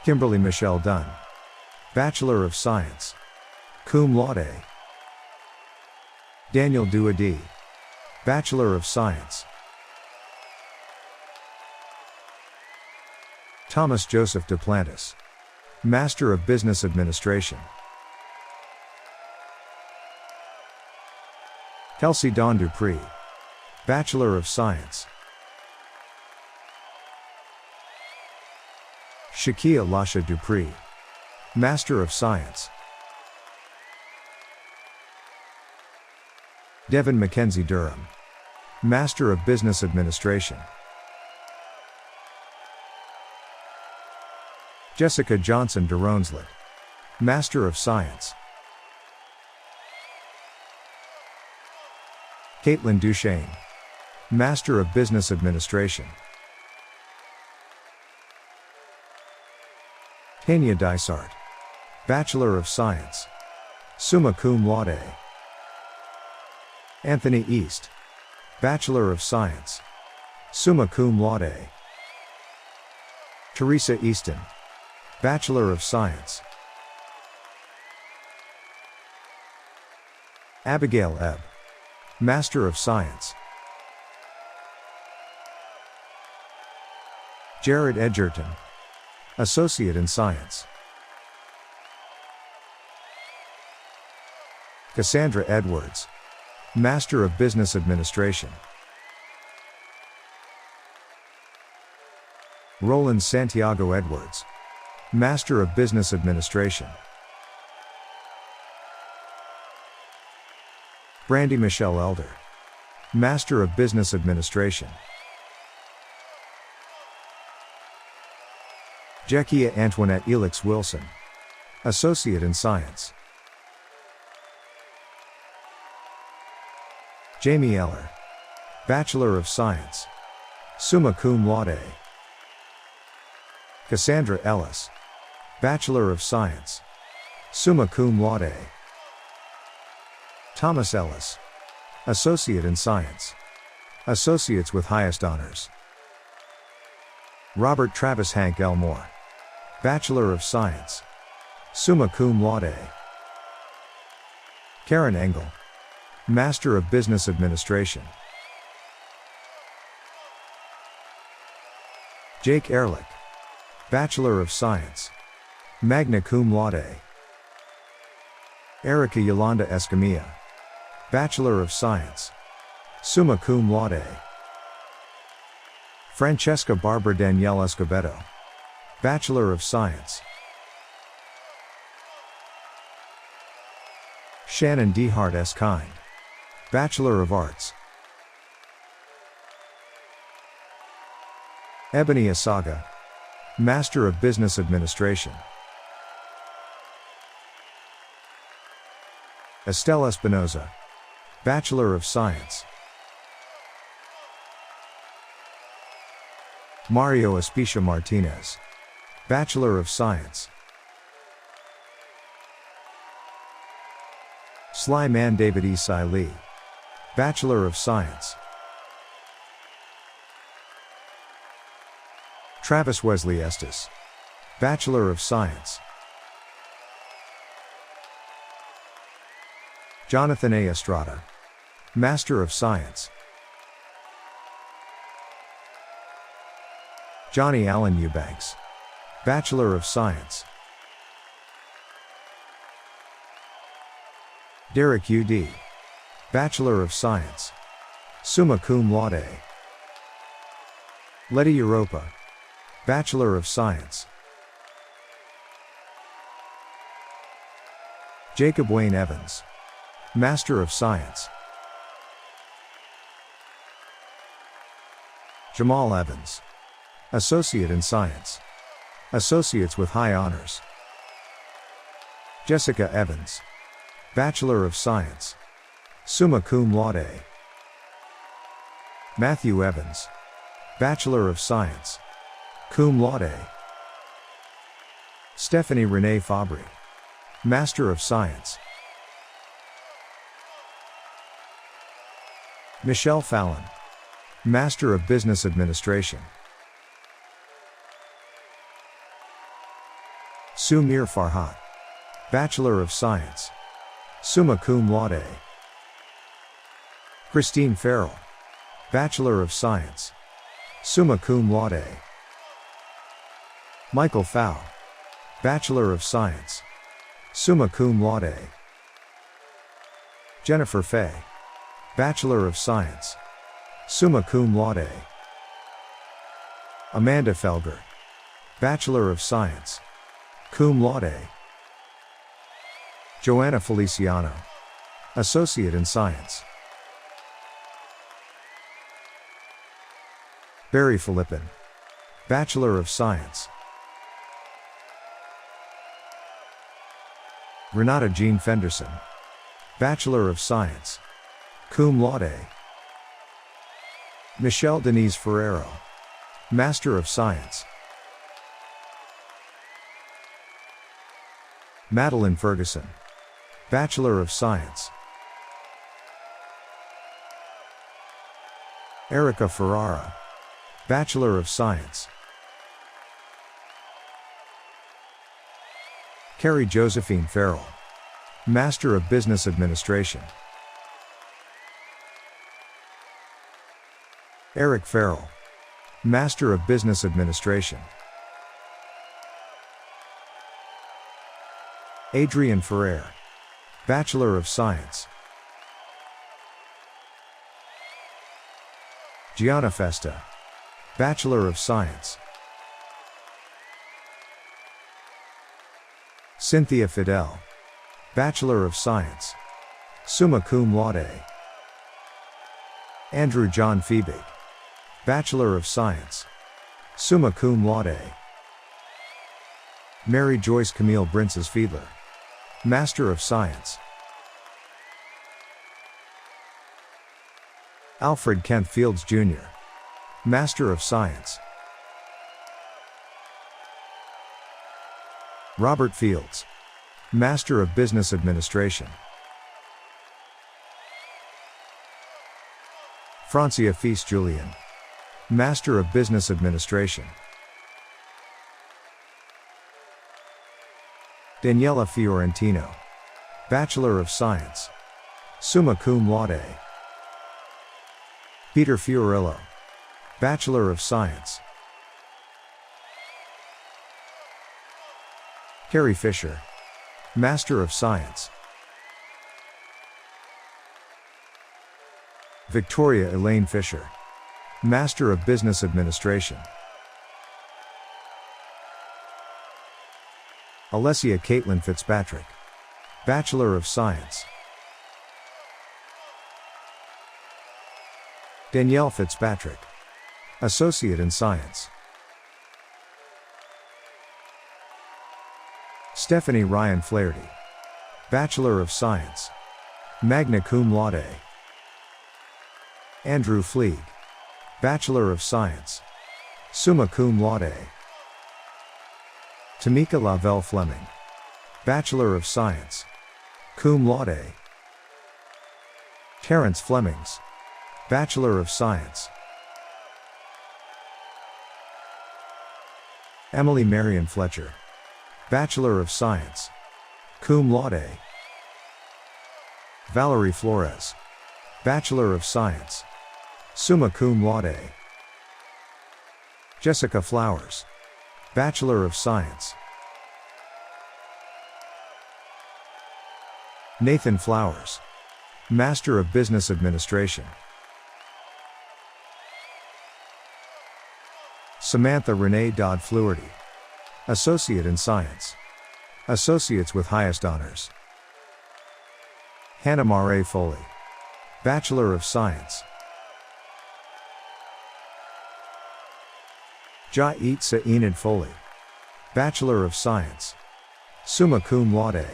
S5: Kimberly Michelle Dunn, Bachelor of Science, cum laude. Daniel Duadi, Bachelor of Science. Thomas Joseph Duplantis, Master of Business Administration. Kelsey Dawn Dupree, Bachelor of Science. Shakia Lasha Dupree, Master of Science. Devin Mackenzie Durham, Master of Business Administration. Jessica Johnson DeRonslet, Master of Science. Caitlin Duchesne, Master of Business Administration. Tanya Dysart, Bachelor of Science, summa cum laude. Anthony East, Bachelor of Science, summa cum laude. Teresa Easton, Bachelor of Science. Abigail Ebb, Master of Science. Jared Edgerton, Associate in Science. Cassandra Edwards, Master of Business Administration. Roland Santiago Edwards, Master of Business Administration. Brandy Michelle Elder, Master of Business Administration. Jackia Antoinette Elix Wilson, Associate in Science. Jamie Eller, Bachelor of Science, summa cum laude. Cassandra Ellis, Bachelor of Science, summa cum laude. Thomas Ellis, Associate in Science, Associates with highest honors. Robert Travis Hank Elmore, Bachelor of Science, summa cum laude. Karen Engel, Master of Business Administration. Jake Ehrlich, Bachelor of Science, magna cum laude. Erica Yolanda Escamilla, Bachelor of Science, summa cum laude. Francesca Barbara Danielle Escobedo, Bachelor of Science. Shannon D. Hart S. Kind, Bachelor of Arts. Ebony Asaga, Master of Business Administration. Estelle Espinoza, Bachelor of Science. Mario Especia Martinez, Bachelor of Science. Sly Man David Esai Lee, Bachelor of Science. Travis Wesley Estes, Bachelor of Science. Jonathan A. Estrada, Master of Science. Johnny Allen Eubanks, Bachelor of Science. Derek U.D., Bachelor of Science, summa cum laude. Letty Europa, Bachelor of Science. Jacob Wayne Evans, Master of Science. Jamal Evans, Associate in Science, Associates with high honors. Jessica Evans, Bachelor of Science, summa cum laude. Matthew Evans, Bachelor of Science, cum laude. Stephanie Renee Fabry, Master of Science. Michelle Fallon, Master of Business Administration. Sumir Farhat, Bachelor of Science, summa cum laude. Christine Farrell, Bachelor of Science, summa cum laude. Michael Fow, Bachelor of Science, summa cum laude. Jennifer Fay, Bachelor of Science, summa cum laude. Amanda Felger, Bachelor of Science, cum laude. Joanna Feliciano, Associate in Science. Barry Philippin, Bachelor of Science. Renata Jean Fenderson, Bachelor of Science, cum laude. Michelle Denise Ferrero, Master of Science. Madeline Ferguson, Bachelor of Science. Erica Ferrara, Bachelor of Science. Carrie Josephine Farrell, Master of Business Administration. Eric Farrell, Master of Business Administration. Adrian Ferrer, Bachelor of Science. Gianna Festa, Bachelor of Science. Cynthia Fidel, Bachelor of Science, summa cum laude. Andrew John Feebig, Bachelor of Science, summa cum laude. Mary Joyce Camille Brinces Fiedler, Master of Science. Alfred Kent Fields Jr., Master of Science. Robert Fields, Master of Business Administration. Francia Feast Julian, Master of Business Administration. Daniela Fiorentino, Bachelor of Science, summa cum laude. Peter Fiorillo, Bachelor of Science. Carrie Fisher, Master of Science. Victoria Elaine Fisher, Master of Business Administration. Alessia Caitlin Fitzpatrick, Bachelor of Science. Danielle Fitzpatrick, Associate in Science. Stephanie Ryan Flaherty, Bachelor of Science, magna cum laude. Andrew Fleeg, Bachelor of Science, summa cum laude. Tamika Lavelle Fleming, Bachelor of Science, cum laude. Terrence Flemings, Bachelor of Science. Emily Marion Fletcher, Bachelor of Science, cum laude. Valerie Flores, Bachelor of Science, summa cum laude. Jessica Flowers, Bachelor of Science. Nathan Flowers, Master of Business Administration. Samantha Renee Dodd Fluharty, Associate in Science, Associates with Highest Honors. Hannah Marae Foley, Bachelor of Science. Jaitsa Enid Foley, Bachelor of Science, summa cum laude.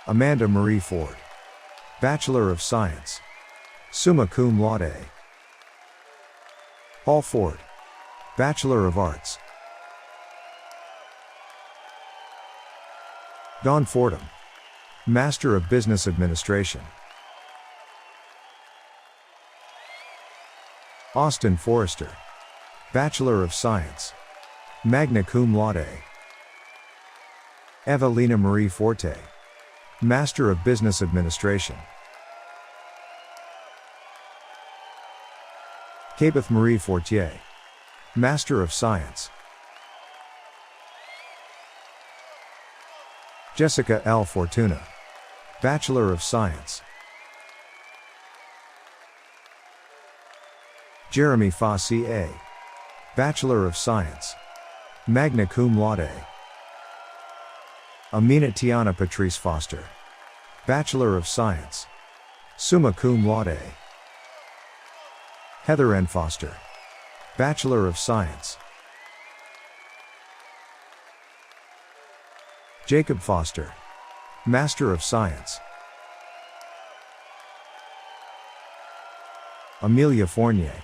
S5: Amanda Marie Ford, Bachelor of Science, summa cum laude. Paul Ford, Bachelor of Arts. Dawn Fordham, Master of Business Administration. Austin Forrester, Bachelor of Science, magna cum laude. Evelina Marie Forte, Master of Business Administration. Cabeth Marie Fortier, Master of Science. Jessica L. Fortuna, Bachelor of Science. Jeremy Fa C.A., Bachelor of Science, magna cum laude. Amina Tiana Patrice Foster, Bachelor of Science, summa cum laude. Heather N. Foster, Bachelor of Science. Jacob Foster, Master of Science. Amelia Fournier,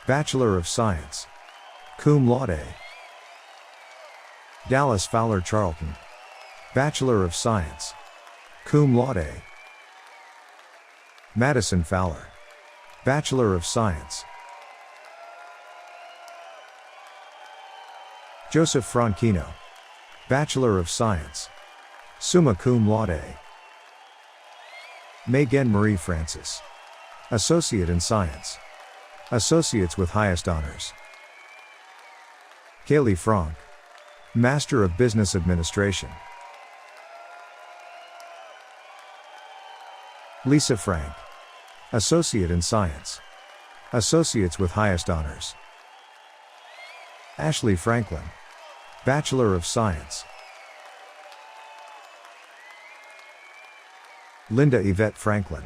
S5: Bachelor of Science, cum laude. Dallas Fowler Charlton, Bachelor of Science, cum laude. Madison Fowler, Bachelor of Science. Joseph Franchino, Bachelor of Science, summa cum laude. Megan Marie Francis, Associate in Science, Associates with Highest Honors. Kaylee Frank, Master of Business Administration. Lisa Frank, Associate in Science, Associates with Highest Honors. Ashley Franklin, Bachelor of Science. Linda Yvette Franklin,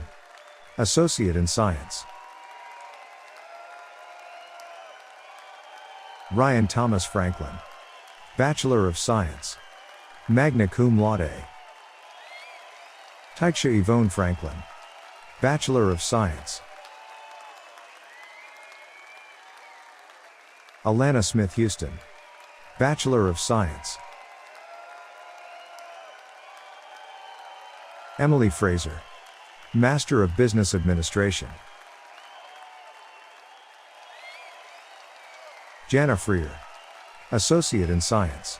S5: Associate in Science. Ryan Thomas Franklin, Bachelor of Science, magna cum laude. Taiksha Yvonne Franklin, Bachelor of Science. Alana Smith Houston, Bachelor of Science. Emily Fraser, Master of Business Administration. Jana Freer, Associate in Science.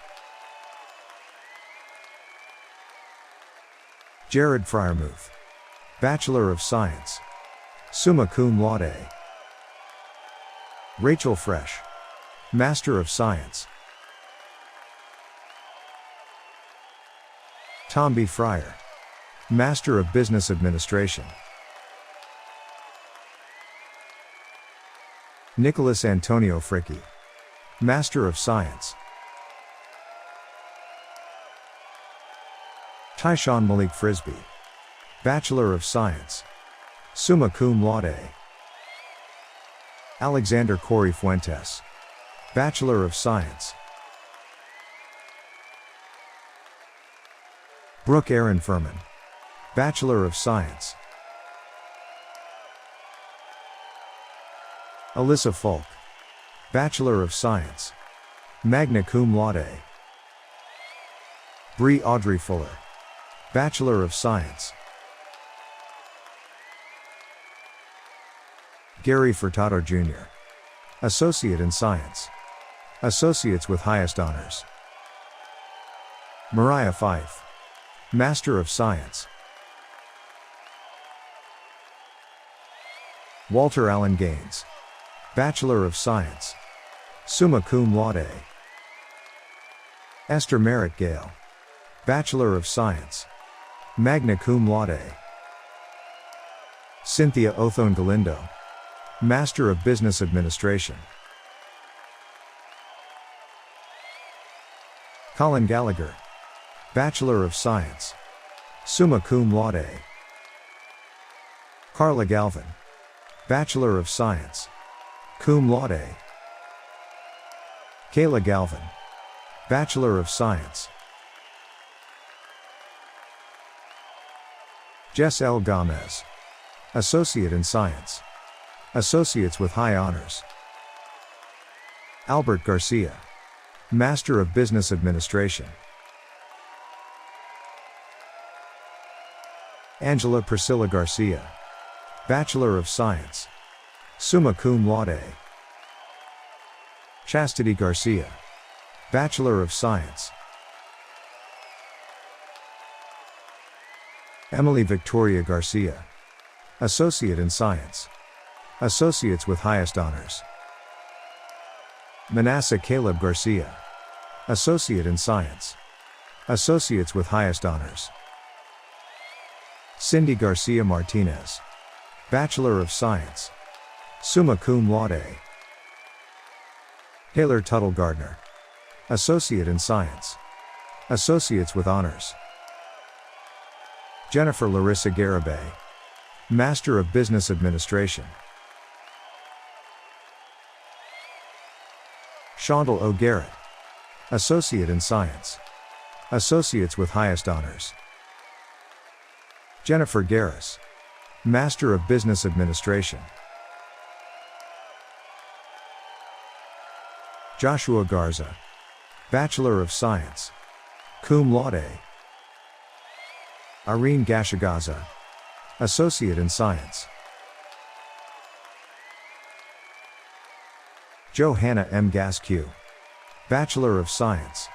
S5: Jared Fryermuth, Bachelor of Science, summa cum laude. Rachel Fresh, Master of Science. Tom B. Fryer, Master of Business Administration. Nicholas Antonio Fricke, Master of Science. Tyshawn Malik Frisbee, Bachelor of Science, summa cum laude. Alexander Corey Fuentes, Bachelor of Science. Brooke Aaron Furman, Bachelor of Science. Alyssa Falk, Bachelor of Science, magna cum laude. Bree Audrey Fuller, Bachelor of Science. Gary Furtado Jr., Associate in Science, Associates with Highest Honors. Mariah Fife, Master of Science. Walter Allen Gaines, Bachelor of Science, summa cum laude. Esther Merritt Gale, Bachelor of Science, magna cum laude. Cynthia Othone Galindo, Master of Business Administration. Colin Gallagher, Bachelor of Science, summa cum laude. Carla Galvin, Bachelor of Science, cum laude. Kayla Galvin, Bachelor of Science. Jess L. Gomez, Associate in Science, Associates with High Honors. Albert Garcia, Master of Business Administration. Angela Priscilla Garcia, Bachelor of Science, summa cum laude. Chastity Garcia, Bachelor of Science. Emily Victoria Garcia, Associate in Science, Associates with Highest Honors. Manasseh Caleb Garcia, Associate in Science, Associates with Highest Honors. Cindy Garcia Martinez, Bachelor of Science, summa cum laude. Taylor Tuttle Gardner, Associate in Science, Associates with Honors. Jennifer Larissa Garibay, Master of Business Administration. Shondal O. Garrett, Associate in Science, Associates with Highest Honors. Jennifer Garris, Master of Business Administration. Joshua Garza, Bachelor of Science, cum laude. Irene Gashagaza, Associate in Science. Johanna M. Gasque, Bachelor of Science.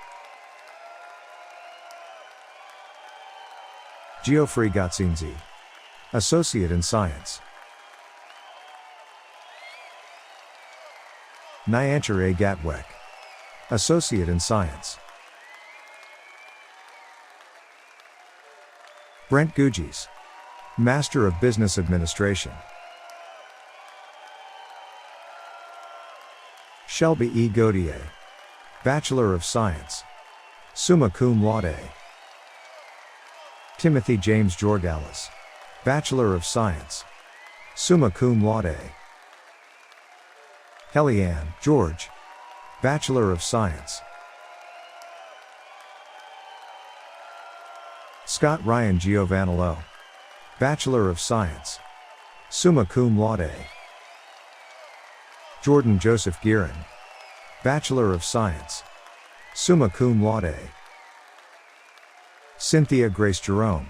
S5: Geoffrey Gatsinzi, Associate in Science. Nyanchar A. Gatwek, Associate in Science. Brent Gugis, Master of Business Administration. Shelby E. Godier, Bachelor of Science, summa cum laude. Timothy James Jorgalis, Bachelor of Science, summa cum laude. Kellyanne George, Bachelor of Science. Scott Ryan Giovanello, Bachelor of Science, summa cum laude. Jordan Joseph Guerin, Bachelor of Science, summa cum laude. Cynthia Grace Jerome,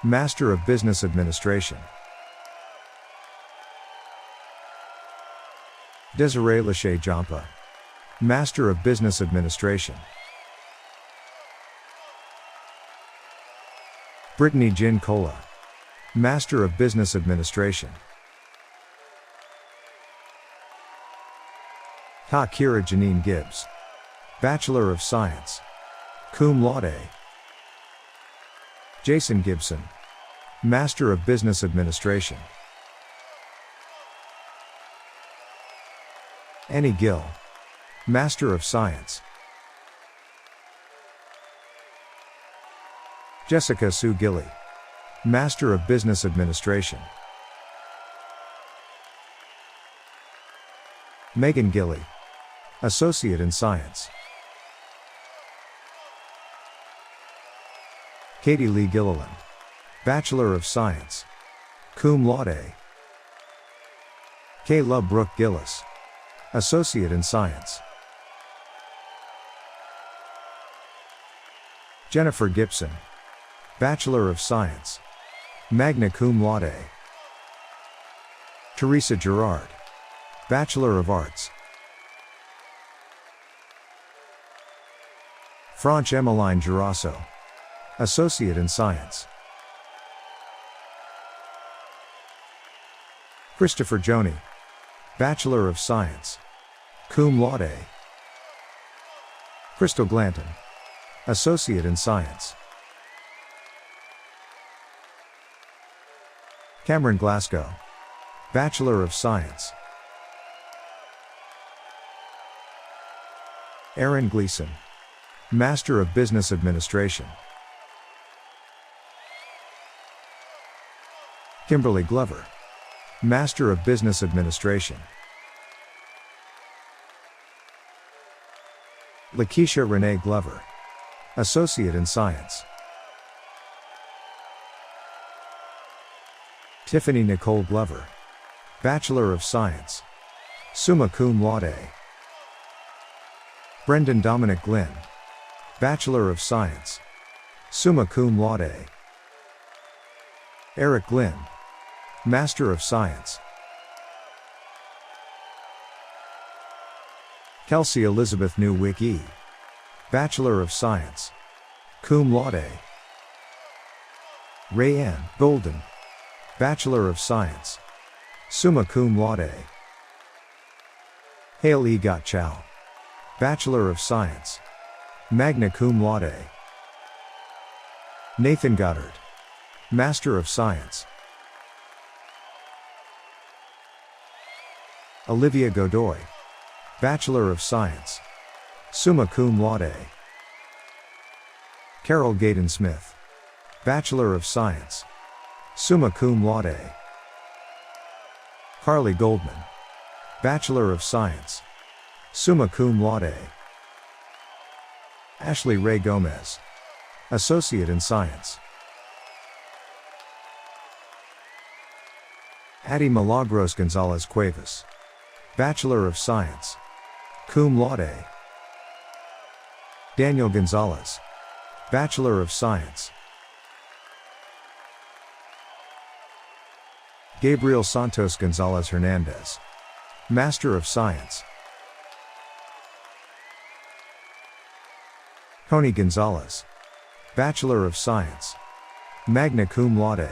S5: Master of Business Administration. Desiree Lachey Jampa, Master of Business Administration. Brittany Jin Kola, Master of Business Administration. Kira Janine Gibbs, Bachelor of Science, cum laude. Jason Gibson, Master of Business Administration. Annie Gill, Master of Science. Jessica Sue Gilly, Master of Business Administration. Megan Gilly, Associate in Science. Katie Lee Gilliland, Bachelor of Science, cum laude. Kayla Brooke Gillis, Associate in Science. Jennifer Gibson, Bachelor of Science, magna cum laude. Teresa Gerard, Bachelor of Arts. Franche Emmeline Girasso, Associate in Science. Christopher Joni, Bachelor of Science, cum laude. Crystal Glanton, Associate in Science. Cameron Glasgow, Bachelor of Science. Aaron Gleason, Master of Business Administration. Kimberly Glover, Master of Business Administration. Lakeisha Renee Glover, Associate in Science. Tiffany Nicole Glover, Bachelor of Science, summa cum laude. Brendan Dominic Glynn, Bachelor of Science, summa cum laude. Eric Glynn, Master of Science. Kelsey Elizabeth Newwick E., Bachelor of Science, cum laude. Rayanne Golden, Bachelor of Science, summa cum laude. Hale E. Gottschall, Bachelor of Science, magna cum laude. Nathan Goddard, Master of Science. Olivia Godoy, Bachelor of Science, summa cum laude. Carol Gaydon Smith, Bachelor of Science, summa cum laude. Carly Goldman, Bachelor of Science, summa cum laude. Ashley Ray Gomez, Associate in Science. Addie Milagros Gonzalez Cuevas, Bachelor of Science, cum laude. Daniel Gonzalez, Bachelor of Science. Gabriel Santos Gonzalez Hernandez, Master of Science. Tony Gonzalez, Bachelor of Science, magna cum laude.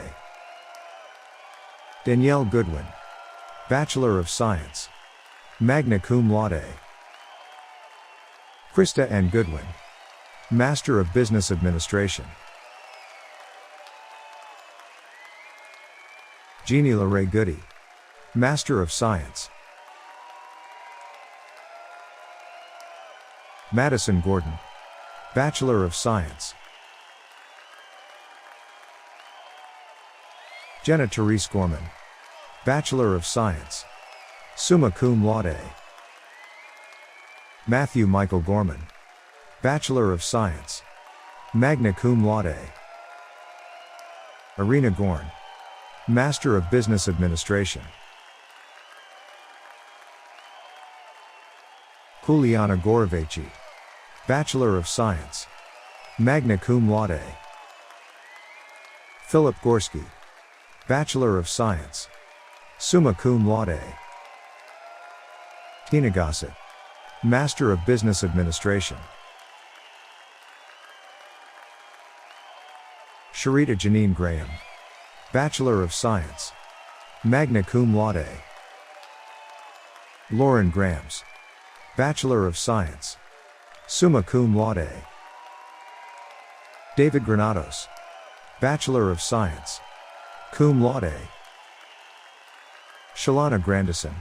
S5: Danielle Goodwin, Bachelor of Science, magna cum laude. Krista N. Goodwin, Master of Business Administration. Jeannie LaRae Goody, Master of Science. Madison Gordon, Bachelor of Science. Jenna Therese Gorman, Bachelor of Science, summa cum laude. Matthew Michael Gorman, Bachelor of Science, magna cum laude. Irina Gorn, Master of Business Administration. Juliana Goroveci, Bachelor of Science, magna cum laude. Philip Gorski, Bachelor of Science, summa cum laude. Tina Gossett, Master of Business Administration. Sharita Janine Graham, Bachelor of Science, magna cum laude. Lauren Grams, Bachelor of Science, summa cum laude. David Granados, Bachelor of Science, cum laude. Shalana Grandison,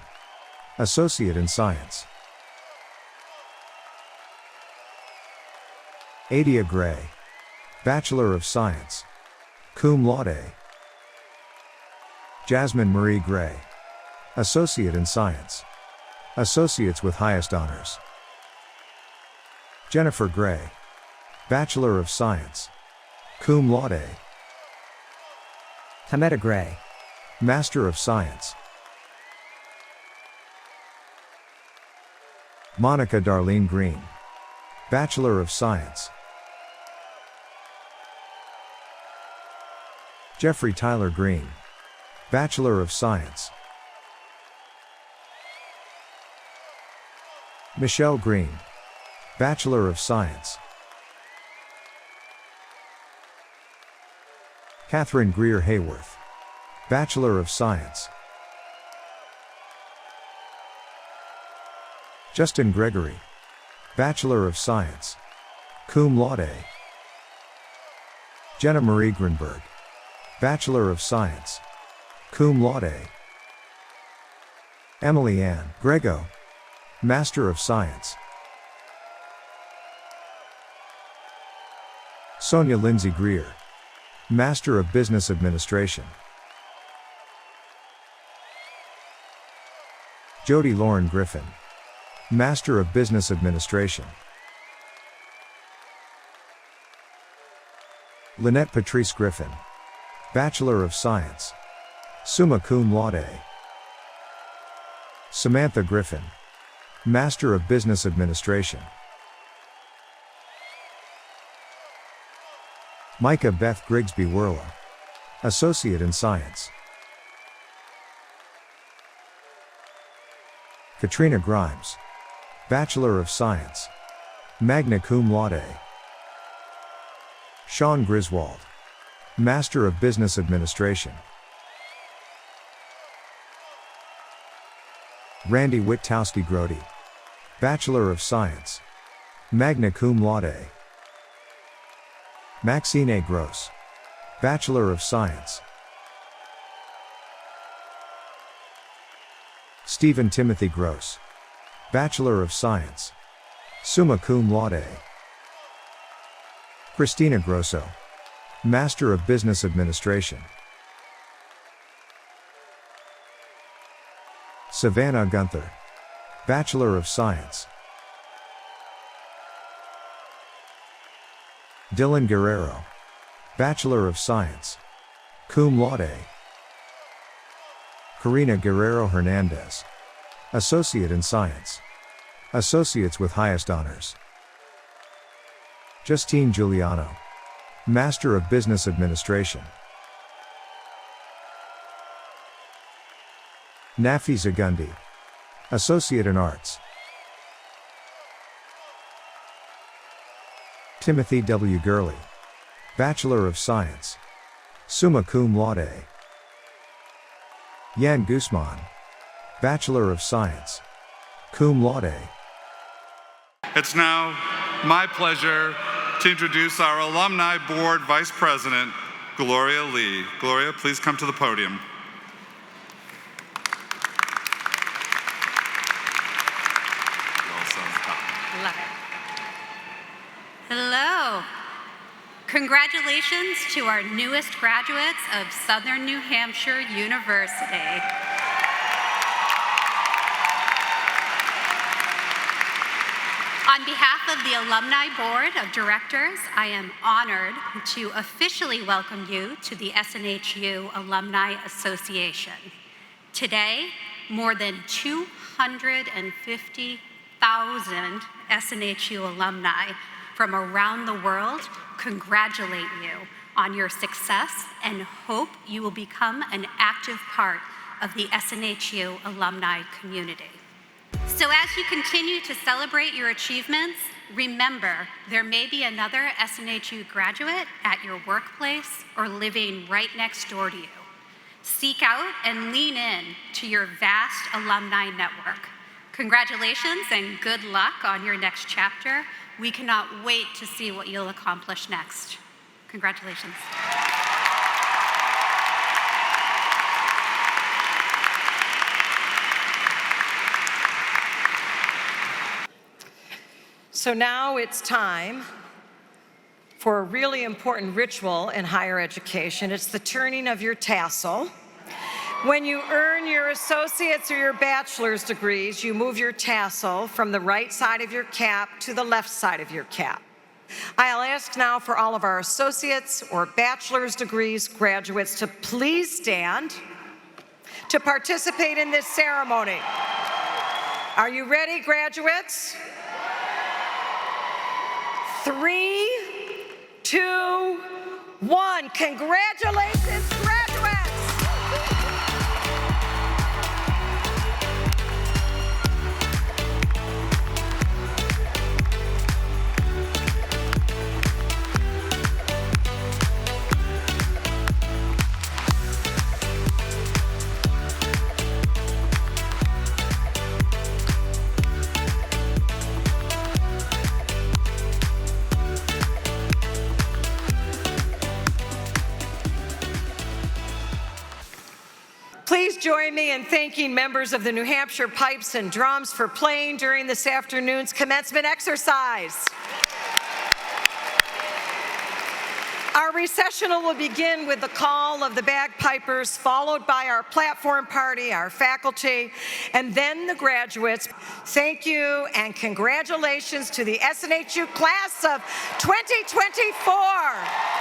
S5: Associate in Science. Adia Gray, Bachelor of Science, cum laude. Jasmine Marie Gray, Associate in Science, Associates with highest honors. Jennifer Gray, Bachelor of Science, cum laude. Hameta Gray, Master of Science. Monica Darlene Green, Bachelor of Science. Jeffrey Tyler Green, Bachelor of Science. Michelle Green, Bachelor of Science. Catherine Greer Hayworth, Bachelor of Science. Justin Gregory, Bachelor of Science, cum laude. Jenna Marie Grinberg, Bachelor of Science, cum laude. Emily Ann Grego, Master of Science. Sonia Lindsay Greer, Master of Business Administration. Jody Lauren Griffin, Master of Business Administration. Lynette Patrice Griffin, Bachelor of Science, summa cum laude. Samantha Griffin, Master of Business Administration. Micah Beth Grigsby Werla, Associate in Science. Katrina Grimes, Bachelor of Science, magna cum laude. Sean Griswold, Master of Business Administration. Randy Wittowski Grody, Bachelor of Science, magna cum laude. Maxine A. Gross, Bachelor of Science. Stephen Timothy Gross, Bachelor of Science, summa cum laude. Christina Grosso, Master of Business Administration. Savannah Gunther, Bachelor of Science. Dylan Guerrero, Bachelor of Science, cum laude. Karina Guerrero Hernandez, Associate in Science, Associates with highest honors. Justine Giuliano, Master of Business Administration. Nafi Zagundi, Associate in Arts. Timothy W. Gurley, Bachelor of Science, summa cum laude. Yan Guzman, Bachelor of Science, cum laude.
S3: It's now my pleasure to introduce our Alumni Board Vice President, Gloria Lee. Gloria, please come to the podium.
S6: Love it. Hello. Congratulations to our newest graduates of Southern New Hampshire University. On behalf of the Alumni Board of Directors, I am honored to officially welcome you to the SNHU Alumni Association. Today, more than 250,000 SNHU alumni from around the world congratulate you on your success and hope you will become an active part of the SNHU alumni community. So as you continue to celebrate your achievements, remember there may be another SNHU graduate at your workplace or living right next door to you. Seek out and lean in to your vast alumni network. Congratulations and good luck on your next chapter. We cannot wait to see what you'll accomplish next. Congratulations.
S2: So now it's time for a really important ritual in higher education. It's the turning of your tassel. When you earn your associate's or your bachelor's degrees, you move your tassel from the right side of your cap to the left side of your cap. I'll ask now for all of our associate's or bachelor's degrees graduates to please stand to participate in this ceremony. Are you ready, graduates? 3, 2, 1. Congratulations, graduates! Please join me in thanking members of the New Hampshire Pipes and Drums for playing during this afternoon's commencement exercise. Our recessional will begin with the call of the bagpipers, followed by our platform party, our faculty, and then the graduates. Thank you and congratulations to the SNHU class of 2024.